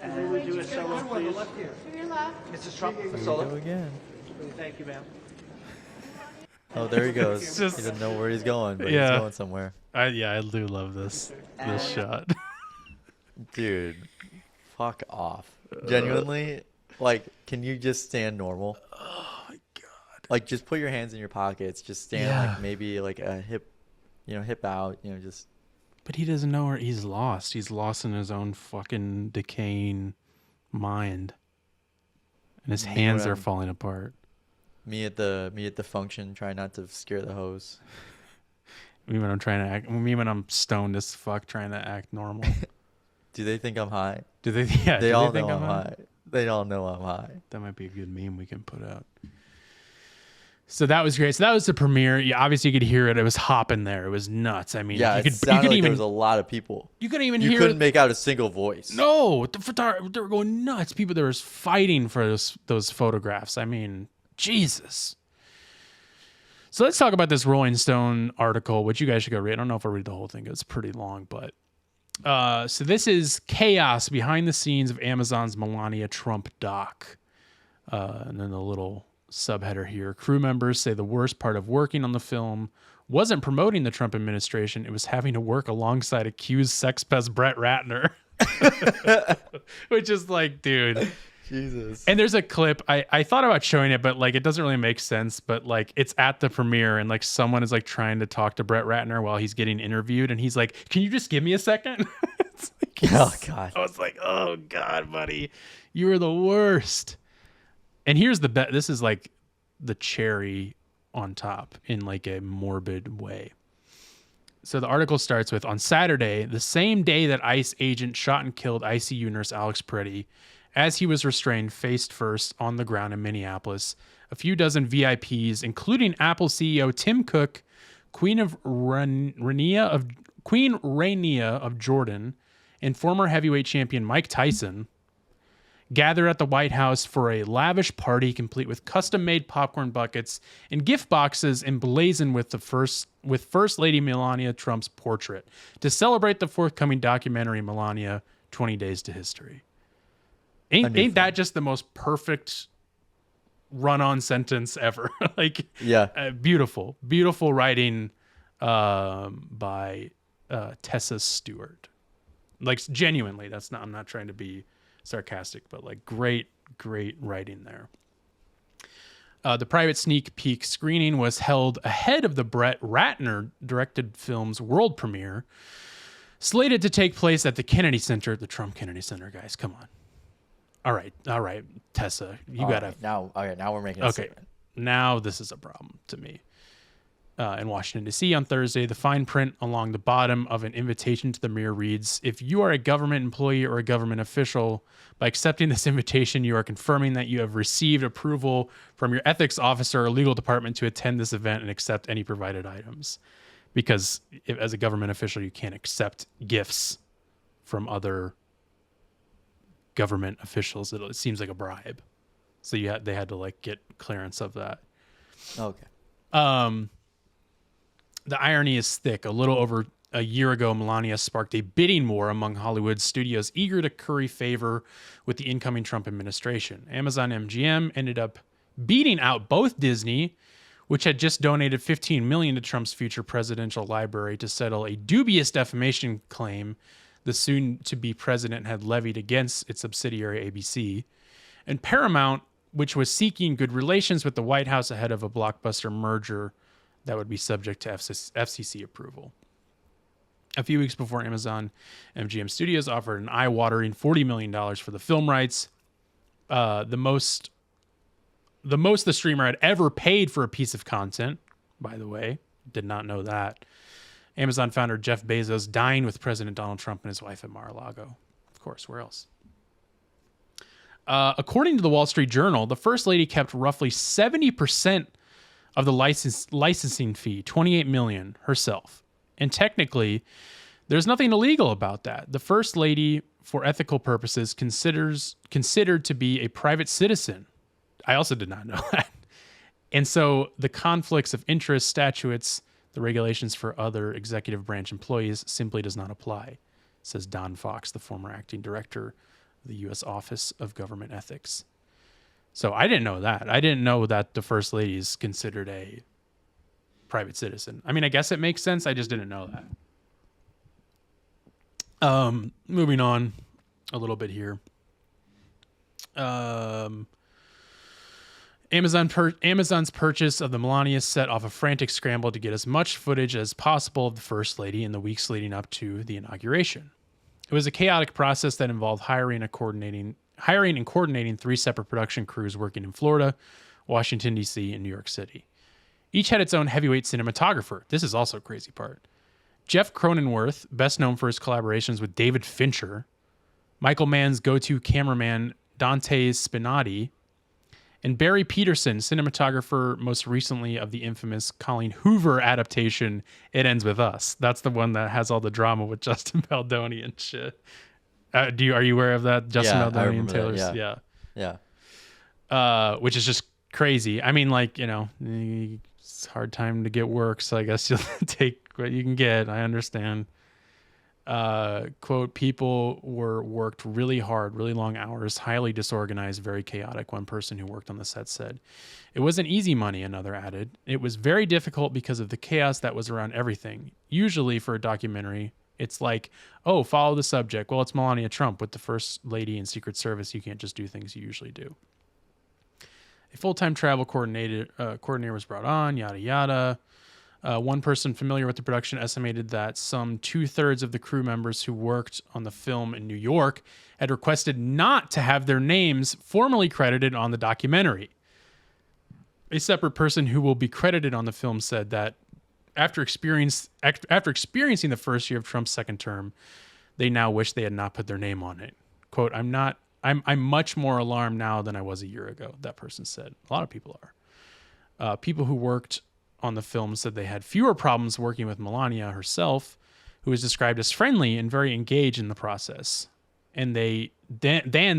And then we do a solo, please. To your left. Mrs. Trump, Here we solo. go again. Thank you, ma'am. Oh, there he goes. It's just- He doesn't know where he's going, but Yeah. he's going somewhere. I do love this shot. Dude, fuck off. Genuinely, like, can you just stand normal? Oh my god. Like, just put your hands in your pockets. Just stand Yeah. like maybe like a hip out. Just. But he doesn't know where he's lost. He's lost in his own fucking decaying mind. And his hands are falling apart. Me at the function, trying not to scare the host. Me when I'm stoned as fuck trying to act normal. Do they think I'm high? Do they? Yeah. They do all they think know I'm high? high. They all know I'm high. That might be a good meme we can put out. So that was great. So that was the premiere. Yeah, obviously you could hear it. It was hopping there. It was nuts. I mean, Yeah, you it could sounded like even there was a lot of people. you couldn't even You hear. couldn't make out a single voice. No, they were going nuts. People there was fighting for those photographs. I mean, Jesus. So let's talk about this Rolling Stone article, which you guys should go read. I don't know if I'll read the whole thing. It's pretty long, but so this is chaos behind the scenes of Amazon's Melania Trump doc. And then the little subheader here. Crew members say the worst part of working on the film wasn't promoting the Trump administration. It was having to work alongside accused sex pest Brett Ratner. Which is like, dude. Jesus. And there's a clip. I thought about showing it, but like it doesn't really make sense. But like it's at the premiere and like someone is like trying to talk to Brett Ratner while he's getting interviewed. And he's like, can you just give me a second? It's like, Oh, God. I was like, oh God, buddy, you are the worst. And here's the bet. This is like the cherry on top in like a morbid way. So the article starts with, on Saturday, the same day that ICE agent shot and killed ICU nurse Alex Preddy, as he was restrained face first on the ground in Minneapolis, a few dozen VIPs, including Apple CEO Tim Cook, Queen Rania of Jordan, and former heavyweight champion Mike Tyson, gathered at the White House for a lavish party complete with custom-made popcorn buckets and gift boxes emblazoned with First Lady Melania Trump's portrait to celebrate the forthcoming documentary Melania: 20 Days to History. Ain't that just the most perfect run-on sentence ever? Like, Yeah. Beautiful writing by Tessa Stewart. Like, genuinely, I'm not trying to be sarcastic, but like great writing there. The private sneak peek screening was held ahead of the Brett Ratner directed film's world premiere, slated to take place at the Kennedy Center, the Trump Kennedy Center, guys. Come on. All right, Tessa, you All gotta. right, now we're making a Okay, statement. now this is a problem to me. In Washington, D.C. on Thursday, the fine print along the bottom of an invitation to the mirror reads, "If you are a government employee or a government official, by accepting this invitation, you are confirming that you have received approval from your ethics officer or legal department to attend this event and accept any provided items." Because as a government official, you can't accept gifts from other government officials. It seems like a bribe. So they had to like get clearance of that. Okay. The irony is thick. A little over a year ago, Melania sparked a bidding war among Hollywood studios eager to curry favor with the incoming Trump administration. Amazon MGM ended up beating out both Disney, which had just donated $15 million to Trump's future presidential library to settle a dubious defamation claim the soon-to-be president had levied against its subsidiary ABC, and Paramount, which was seeking good relations with the White House ahead of a blockbuster merger that would be subject to FCC approval. A few weeks before Amazon, MGM Studios offered an eye-watering $40 million for the film rights, the most the streamer had ever paid for a piece of content, by the way. Did not know that. Amazon founder Jeff Bezos dined with President Donald Trump and his wife at Mar-a-Lago. Of course, where else? According to the Wall Street Journal, the First Lady kept roughly 70% of the licensing fee, $28 million, herself. And technically, there's nothing illegal about that. The First Lady, for ethical purposes, considered to be a private citizen. I also did not know that. And so the conflicts of interest statutes, the regulations for other executive branch employees simply does not apply, says Don Fox, the former acting director of the U.S. Office of Government Ethics. So I didn't know that. I didn't know that the First Lady is considered a private citizen. I mean, I guess it makes sense. I just didn't know that. Moving on a little bit here. Amazon's purchase of the Melania set off a frantic scramble to get as much footage as possible of the First Lady in the weeks leading up to the inauguration. It was a chaotic process that involved hiring and coordinating 3 separate production crews working in Florida, Washington, D.C., and New York City. Each had its own heavyweight cinematographer. This is also a crazy part. Jeff Cronenworth, best known for his collaborations with David Fincher, Michael Mann's go-to cameraman Dante Spinati, and Barry Peterson, cinematographer most recently of the infamous Colleen Hoover adaptation It Ends With Us. That's the one that has all the drama with Justin Baldoni and shit. Are you aware of that? Justin Baldoni and Taylor's? That, Yeah. Which is just crazy. I mean, like, it's a hard time to get work, so I guess you'll take what you can get. I understand. Quote, people were worked really hard, really long hours, highly disorganized, very chaotic, one person who worked on the set said. It wasn't easy money, another added. It was very difficult because of the chaos that was around everything. Usually for a documentary, it's like, oh, follow the subject. Well, it's Melania Trump with the First Lady and Secret Service. You can't just do things you usually do. A full-time travel coordinator was brought on, yada, yada. One person familiar with the production estimated that some 2/3 of the crew members who worked on the film in New York had requested not to have their names formally credited on the documentary. A separate person who will be credited on the film said that after experiencing the first year of Trump's second term, they now wish they had not put their name on it. Quote, I'm much more alarmed now than I was a year ago, that person said. A lot of people are. People who worked on the film said they had fewer problems working with Melania herself, who was described as friendly and very engaged in the process, and than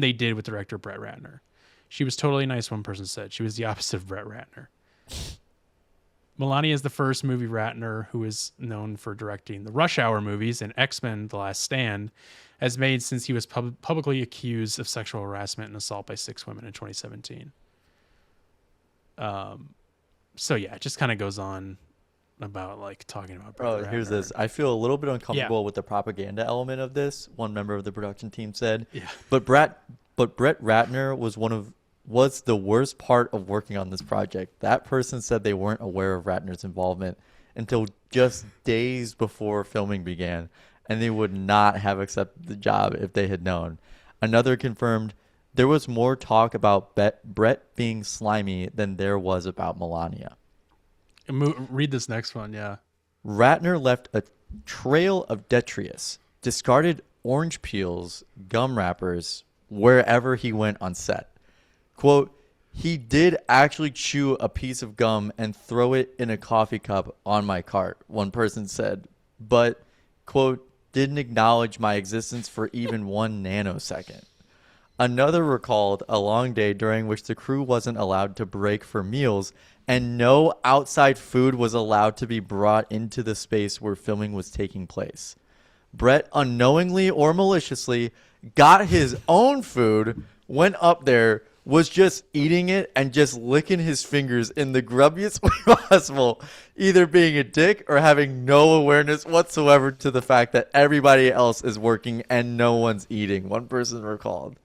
they did with director Brett Ratner. She was totally nice, one person said. She was the opposite of Brett Ratner. Melania is the first movie Ratner, who is known for directing the Rush Hour movies and X-Men: The Last Stand, has made since he was publicly accused of sexual harassment and assault by 6 women in 2017. So yeah, it just kind of goes on about like talking about Brett Ratner. Here's this. I feel a little bit uncomfortable with the propaganda element of this. One member of the production team said, "Yeah, but Brett Ratner was the worst part of working on this project. That person said they weren't aware of Ratner's involvement until just days before filming began, and they would not have accepted the job if they had known." Another confirmed there was more talk about Brett being slimy than there was about Melania. Read this next one, yeah. Ratner left a trail of detritus, discarded orange peels, gum wrappers, wherever he went on set. Quote, he did actually chew a piece of gum and throw it in a coffee cup on my cart, one person said, but, quote, didn't acknowledge my existence for even 1 nanosecond. Another recalled a long day during which the crew wasn't allowed to break for meals and no outside food was allowed to be brought into the space where filming was taking place. Brett unknowingly or maliciously got his own food, went up there, was just eating it and just licking his fingers in the grubbiest way possible, either being a dick or having no awareness whatsoever to the fact that everybody else is working and no one's eating, one person recalled.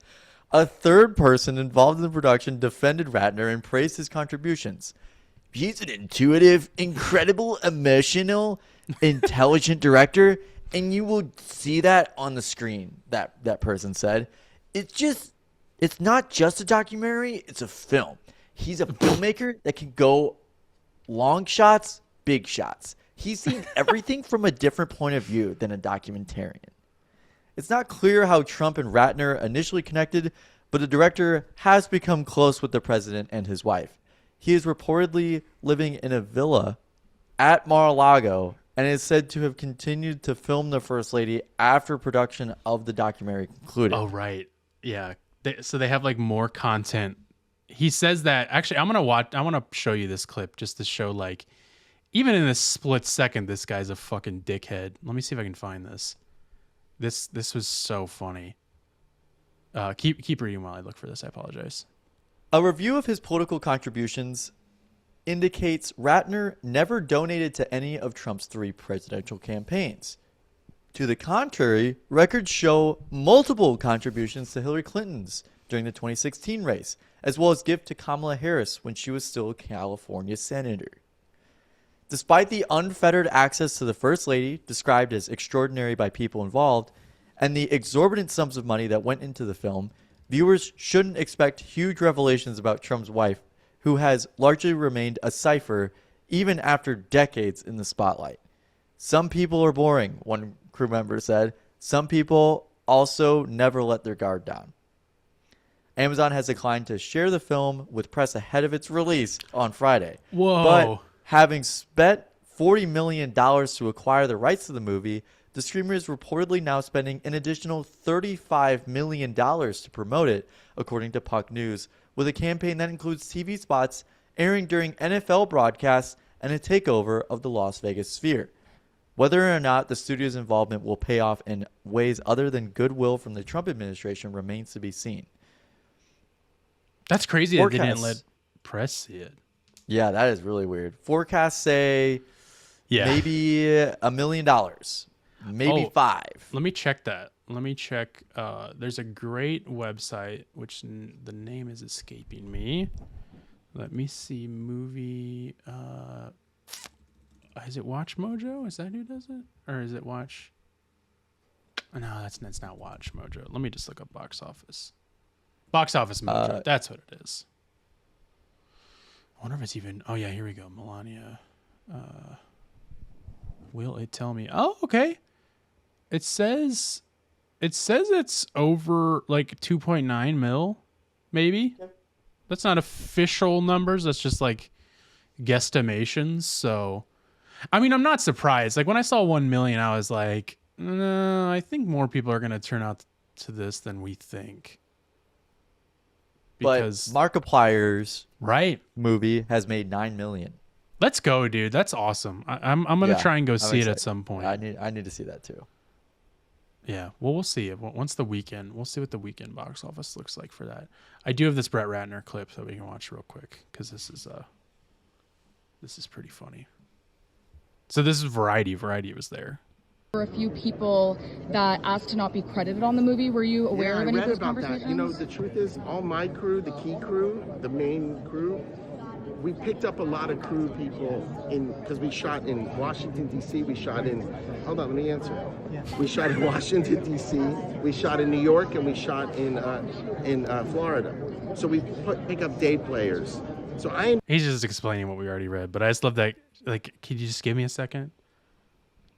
A third person involved in the production defended Ratner and praised his contributions. He's an intuitive, incredible, emotional, intelligent director, and you will see that on the screen, that person said. It's not just a documentary, it's a film. He's a filmmaker that can go long shots, big shots. He's seen everything from a different point of view than a documentarian. It's not clear how Trump and Ratner initially connected, but the director has become close with the president and his wife. He is reportedly living in a villa at Mar-a-Lago and is said to have continued to film the First Lady after production of the documentary concluded. Oh, right. Yeah. So they have like more content. He says that, actually, I want to show you this clip just to show, like, even in a split second, this guy's a fucking dickhead. Let me see if I can find this. This was so funny. Keep reading while I look for this. I apologize. A review of his political contributions indicates Ratner never donated to any of Trump's 3 presidential campaigns. To the contrary, records show multiple contributions to Hillary Clinton's during the 2016 race, as well as gift to Kamala Harris when she was still a California senator. Despite the unfettered access to the First Lady, described as extraordinary by people involved, and the exorbitant sums of money that went into the film, viewers shouldn't expect huge revelations about Trump's wife, who has largely remained a cipher even after decades in the spotlight. Some people are boring, one crew member said. Some people also never let their guard down. Amazon has declined to share the film with press ahead of its release on Friday. Whoa. But having spent $40 million to acquire the rights to the movie, the streamer is reportedly now spending an additional $35 million to promote it, according to Puck News, with a campaign that includes TV spots airing during NFL broadcasts and a takeover of the Las Vegas Sphere. Whether or not the studio's involvement will pay off in ways other than goodwill from the Trump administration remains to be seen. That's crazy that they didn't let press see it. Yeah, that is really weird. Forecasts say maybe $1 million, maybe 5. Let me check that. Let me check. There's a great website, which the name is escaping me. Let me see. Movie. Is it Watch Mojo? Is that who does it? Or is it Watch? No, that's not Watch Mojo. Let me just look up Box Office. Box Office Mojo. That's what it is. I wonder if it's even... Oh, yeah, here we go. Melania. Will it tell me? Oh, okay. It says it's over like 2.9 mil, maybe. Yep. That's not official numbers. That's just like guesstimations. So, I mean, I'm not surprised. Like when I saw 1 million, I was like, no, I think more people are going to turn out to this than we think. Because but Markiplier's right movie has made 9 million. Let's go, dude. That's awesome. I'm gonna try and go see it at some point. I need to see that too. Yeah, well, we'll see. Once the weekend, we'll see what the weekend box office looks like for that. I do have this Brett Ratner clip that we can watch real quick because this is pretty funny. So this is Variety. Variety was there. There were a few people that asked to not be credited on the movie. Were you aware of any of those conversations? That. You know, the truth is, all my crew, the key crew, the main crew, we picked up a lot of crew people because we shot in Washington, D.C. We shot in, hold on, let me answer. Yeah. We shot in Washington, D.C. We shot in New York, and we shot in Florida. So we pick up day players. So He's just explaining what we already read, but I just love that. Like, can you just give me a second?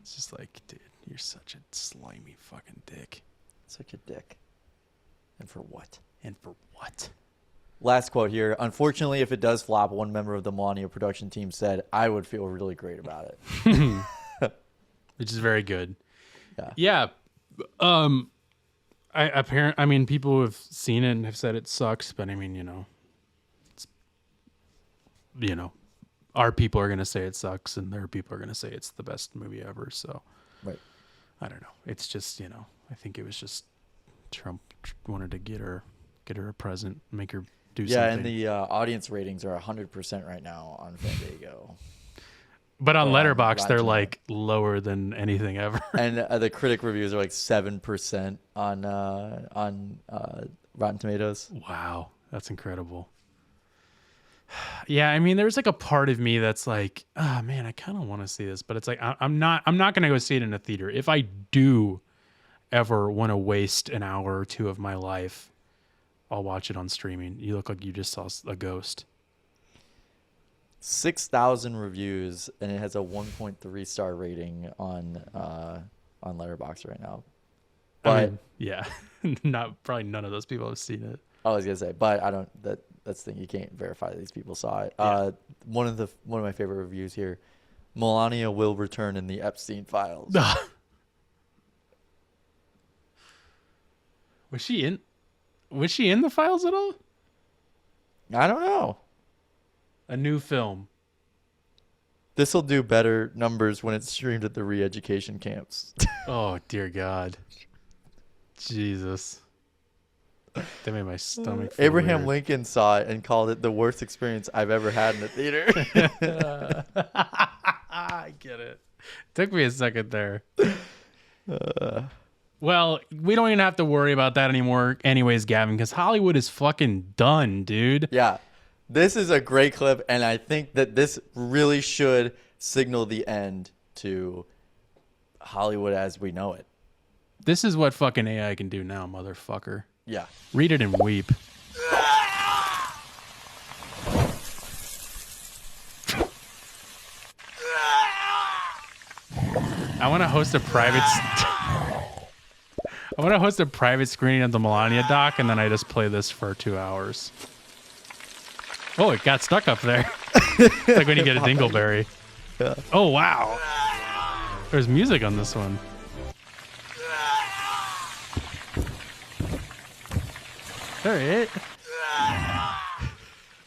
It's just like, dude, you're such a slimy fucking dick. Such a dick. And for what? And for what? Last quote here. Unfortunately, if it does flop, one member of the Melania production team said, I would feel really great about it. Which is very good. Yeah. I mean, people who have seen it and have said it sucks, but I mean, our people are going to say it sucks and their people are going to say it's the best movie ever. So, right. I don't know. It's just, I think it was just Trump wanted to get her a present, make her do something. Yeah, and the audience ratings are 100% right now on Fandango. But on Letterboxd, they're like lower than anything ever. And the critic reviews are like 7% on Rotten Tomatoes. Wow, that's incredible. Yeah, I mean, there's like a part of me that's like, oh man, I kind of want to see this, but it's like I'm not gonna go see it in a theater. If I do ever want to waste an hour or two of my life, I'll watch it on streaming. You look like you just saw a ghost. 6,000 reviews, and it has a 1.3 star rating on Letterboxd right now. But I mean, yeah, probably none of those people have seen it. I was gonna say, but I don't. That's the thing. You can't verify that these people saw it. Yeah. One of my favorite reviews here: Melania will return in the Epstein files. Was she in the files at all? I don't know. A new film. This will do better numbers when it's streamed at the re-education camps. Oh dear God, Jesus. That made my stomach feel Abraham weird. Lincoln saw it and called it the worst experience I've ever had in a theater. I get it. Took me a second there. Well, we don't even have to worry about that anymore anyways, Gavin, because Hollywood is fucking done, dude. Yeah. This is a great clip, and I think that this really should signal the end to Hollywood as we know it. This is what fucking AI can do now, motherfucker. Yeah. Read it and weep. I want to host a private screening of the Melania doc, and then I just play this for 2 hours. Oh, it got stuck up there. It's like when you get a dingleberry. Yeah. Oh, wow. There's music on this one. All right.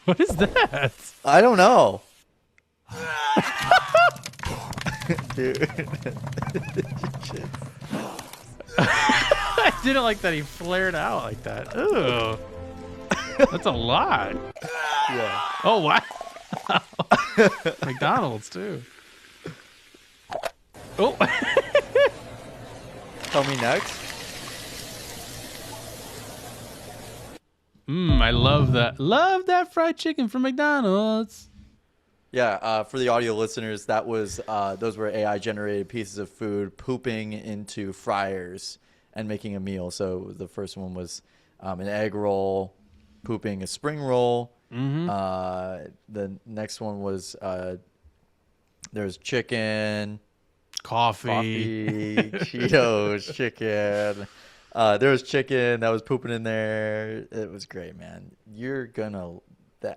What is that? I don't know. Dude. I didn't like that he flared out like that. Ooh. That's a lot. Yeah. Oh, wow. McDonald's, too. Oh. Tell me next. I love that. Love that fried chicken from McDonald's. Yeah, for the audio listeners, that was those were AI generated pieces of food pooping into fryers and making a meal. So the first one was an egg roll pooping a spring roll. Mm-hmm. The next one was there's chicken, coffee, Cheetos, chicken. There was chicken that was pooping in there. It was great, man. You're gonna.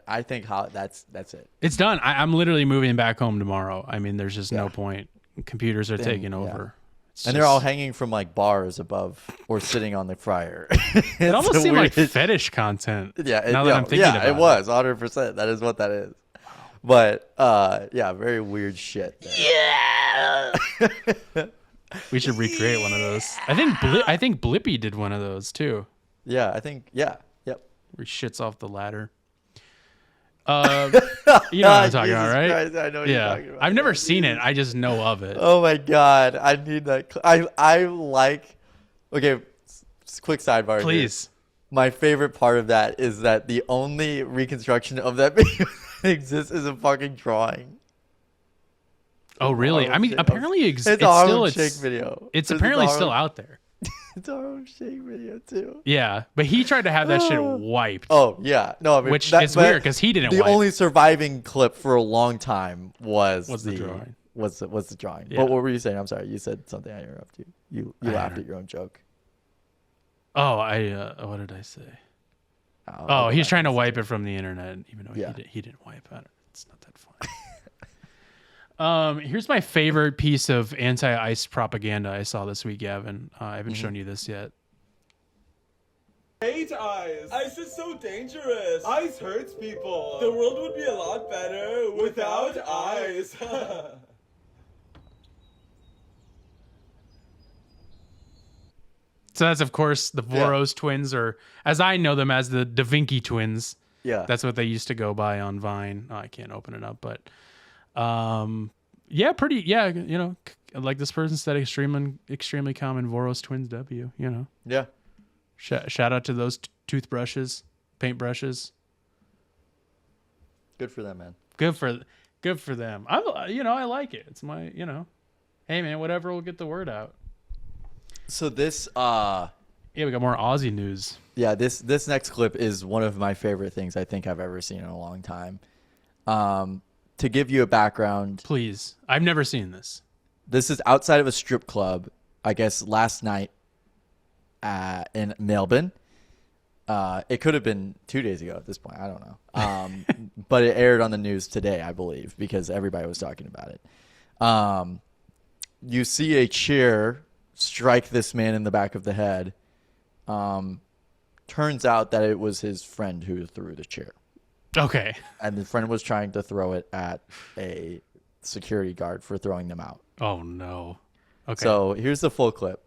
I think that's it. It's done. I'm literally moving back home tomorrow. I mean, there's just no point. Computers are taking over. And they're all hanging from like bars above or sitting on the fryer. It almost seemed like fetish content. Yeah. Now that I'm thinking about it was 100%. That is what that is. But yeah, very weird shit. Yeah. We should recreate one of those. I think Blippi did one of those too. Yeah, I think. Yeah. Yep. Where he shits off the ladder. You know what I'm talking about, right? Christ, I know what you're talking about. I've never seen it. I just know of it. Oh my God. I need that. I like. Okay. Quick sidebar. Please. Here. My favorite part of that is that the only reconstruction of that video exists as a fucking drawing. Oh, really? I mean, Shake. apparently It's a it's Harlem still Shake video. It's apparently still out there. It's a Harlem Shake video too. Yeah, but he tried to have that shit wiped. Oh yeah, no, I mean, which is weird because he didn't. The wipe. only surviving clip for a long time was the drawing. Was the drawing. Yeah. But what were you saying? I'm sorry, you said something. I interrupted you. You laughed at your own joke. Oh, what did I say? Oh, he's trying to wipe it from the internet, even though he didn't wipe it. It's not that funny. Here's my favorite piece of anti-ice propaganda I saw this week, Gavin. I haven't shown you this yet. Hate ice. Ice is so dangerous. Ice hurts people. The world would be a lot better without ice. So that's, of course, the Voros twins, or as I know them as the Da Vinci twins. Yeah. That's what they used to go by on Vine. Oh, I can't open it up, but like this person said, extremely common Voros twins W, Yeah. Shout out to those toothbrushes, paintbrushes. Good for them, man. Good for them. I like it. It's my, hey man, whatever will get the word out. So this we got more Aussie news. Yeah, this next clip is one of my favorite things I think I've ever seen in a long time. To give you a background, please. I've never seen this. This is outside of a strip club, I guess last night in Melbourne. It could have been 2 days ago at this point. I don't know. But it aired on the news today, I believe, because everybody was talking about it. You see a chair strike this man in the back of the head. Turns out that it was his friend who threw the chair. Okay. And the friend was trying to throw it at a security guard for throwing them out. Oh, no. Okay. So here's the full clip.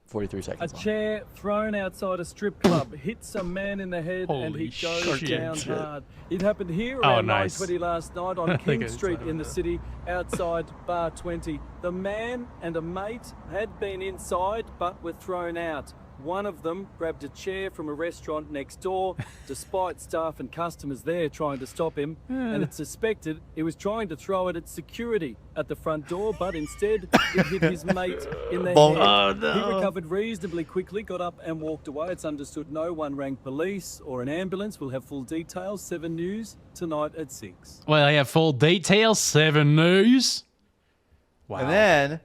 43 seconds A long. chair thrown outside a strip club hits a man in the head and he goes down hard. It happened here around 9:20 last night on King Street in the city outside Bar 20. The man and a mate had been inside but were thrown out. One of them grabbed a chair from a restaurant next door, despite staff and customers there trying to stop him, and it's suspected he was trying to throw it at security at the front door, but instead it hit his mate in the head. Oh, no. He recovered reasonably quickly, got up and walked away. It's understood no one rang police or an ambulance. We'll have full details. 7 News tonight at 6. Well, I have full details. 7 News. Wow. And then,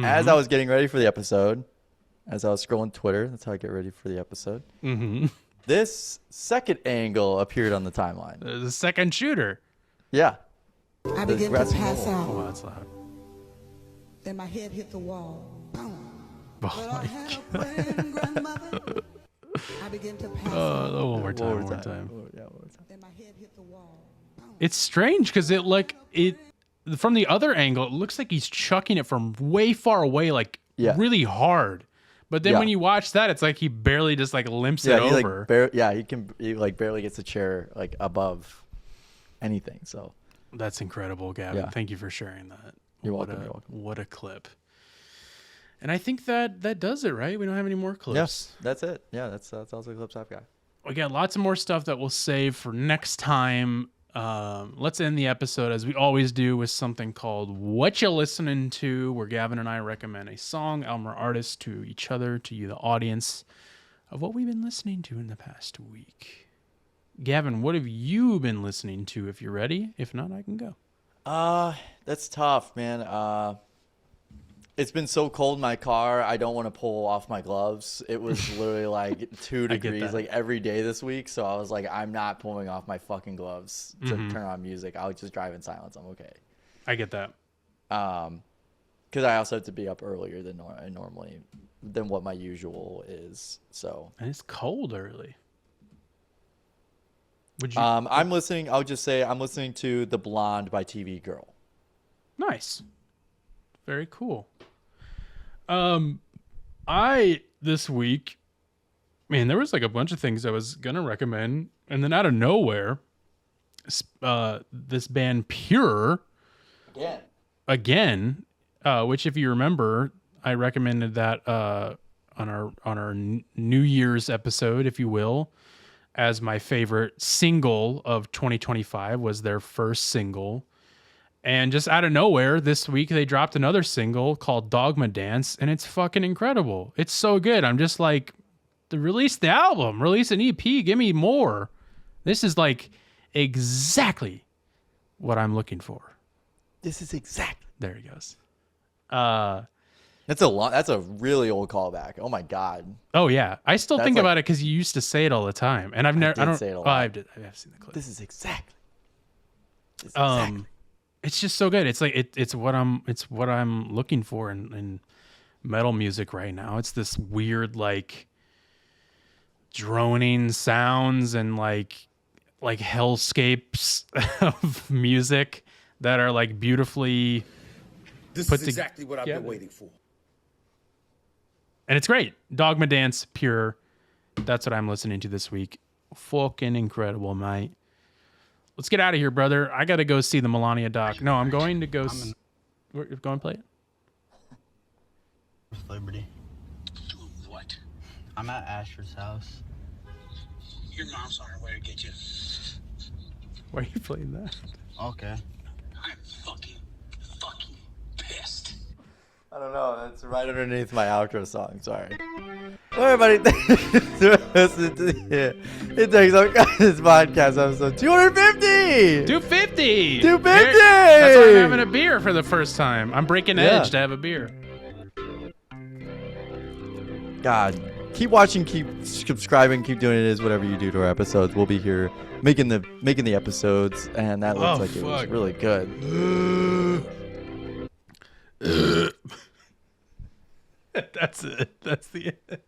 as I was getting ready for the episode, as I was scrolling Twitter, that's how I get ready for the episode. This second angle appeared on the timeline. The second shooter. Yeah. I began to pass out. Oh, that's loud. Then my head hit the wall. Boom. Oh, But I had a praying grandmother. I began to pass out. One more time. Yeah, one more time. Then my head hit the wall. It's strange because it from the other angle, it looks like he's chucking it from way far away, like really hard. But then when you watch that, it's like he barely just like limps it over. He barely gets the chair like above anything. So that's incredible, Gavin. Yeah. Thank you for sharing that. You're welcome. What a clip. And I think that does it, right? We don't have any more clips. Yes, that's it. Yeah, that's all the clips I've got. We got lots of more stuff that we'll save for next time. Let's end the episode as we always do with something called Whatcha Listening To, where Gavin and I recommend a song, album, or artist to each other, to you, the audience, of what we've been listening to in the past week. Gavin, what have you been listening to? If you're ready, if not, I can go. That's tough, man. It's been so cold in my car, I don't want to pull off my gloves. It was literally like 2 degrees like every day this week, so I was like, I'm not pulling off my fucking gloves to turn on music. I'll just drive in silence. I'm okay. I get that. Because I also have to be up earlier than what my usual is. So and it's cold early. Would you? I'm listening. I'll just say I'm listening to "The Blonde" by TV Girl. Nice. Very cool. This week, man, there was like a bunch of things I was gonna recommend, and then out of nowhere, this band Pure again, which if you remember, I recommended that on our New Year's episode, if you will. as my favorite single of 2025. Was their first single. And just out of nowhere, this week they dropped another single called Dogma Dance, and it's fucking incredible. It's so good. I'm just like, release the album, release an EP, give me more. This is like exactly what I'm looking for. This is exactly. There he goes. That's a really old callback. Oh my god. Oh yeah, I still That's think like- about it because you used to say it all the time, and I've never. I don't say it a oh, lot. I've seen the clip. This is exactly. This is exactly. It's just so good. It's like it's what I'm looking for in metal music right now. It's this weird like droning sounds and like hellscapes of music that are like beautifully This is exactly what I've been waiting for. And it's great. Dogma Dance, Pure. That's what I'm listening to this week. Fucking incredible, mate. Let's get out of here, brother. I got to go see the Melania doc. No, I'm going to go. We're going to play it? Liberty. Doing what? I'm at Asher's house. Your mom's on her way to get you. Why are you playing that? Okay. I'm fucking pissed. I don't know. That's right underneath my outro song. Sorry. Well, everybody, thanks for listening to It Takes All Kinds this podcast episode 250. 250. 250. That's why I'm having a beer for the first time. I'm breaking edge to have a beer. God, keep watching, keep subscribing, keep doing it. Is whatever you do to our episodes. We'll be here making the episodes, and that looks like it was really good. That's it. That's the end.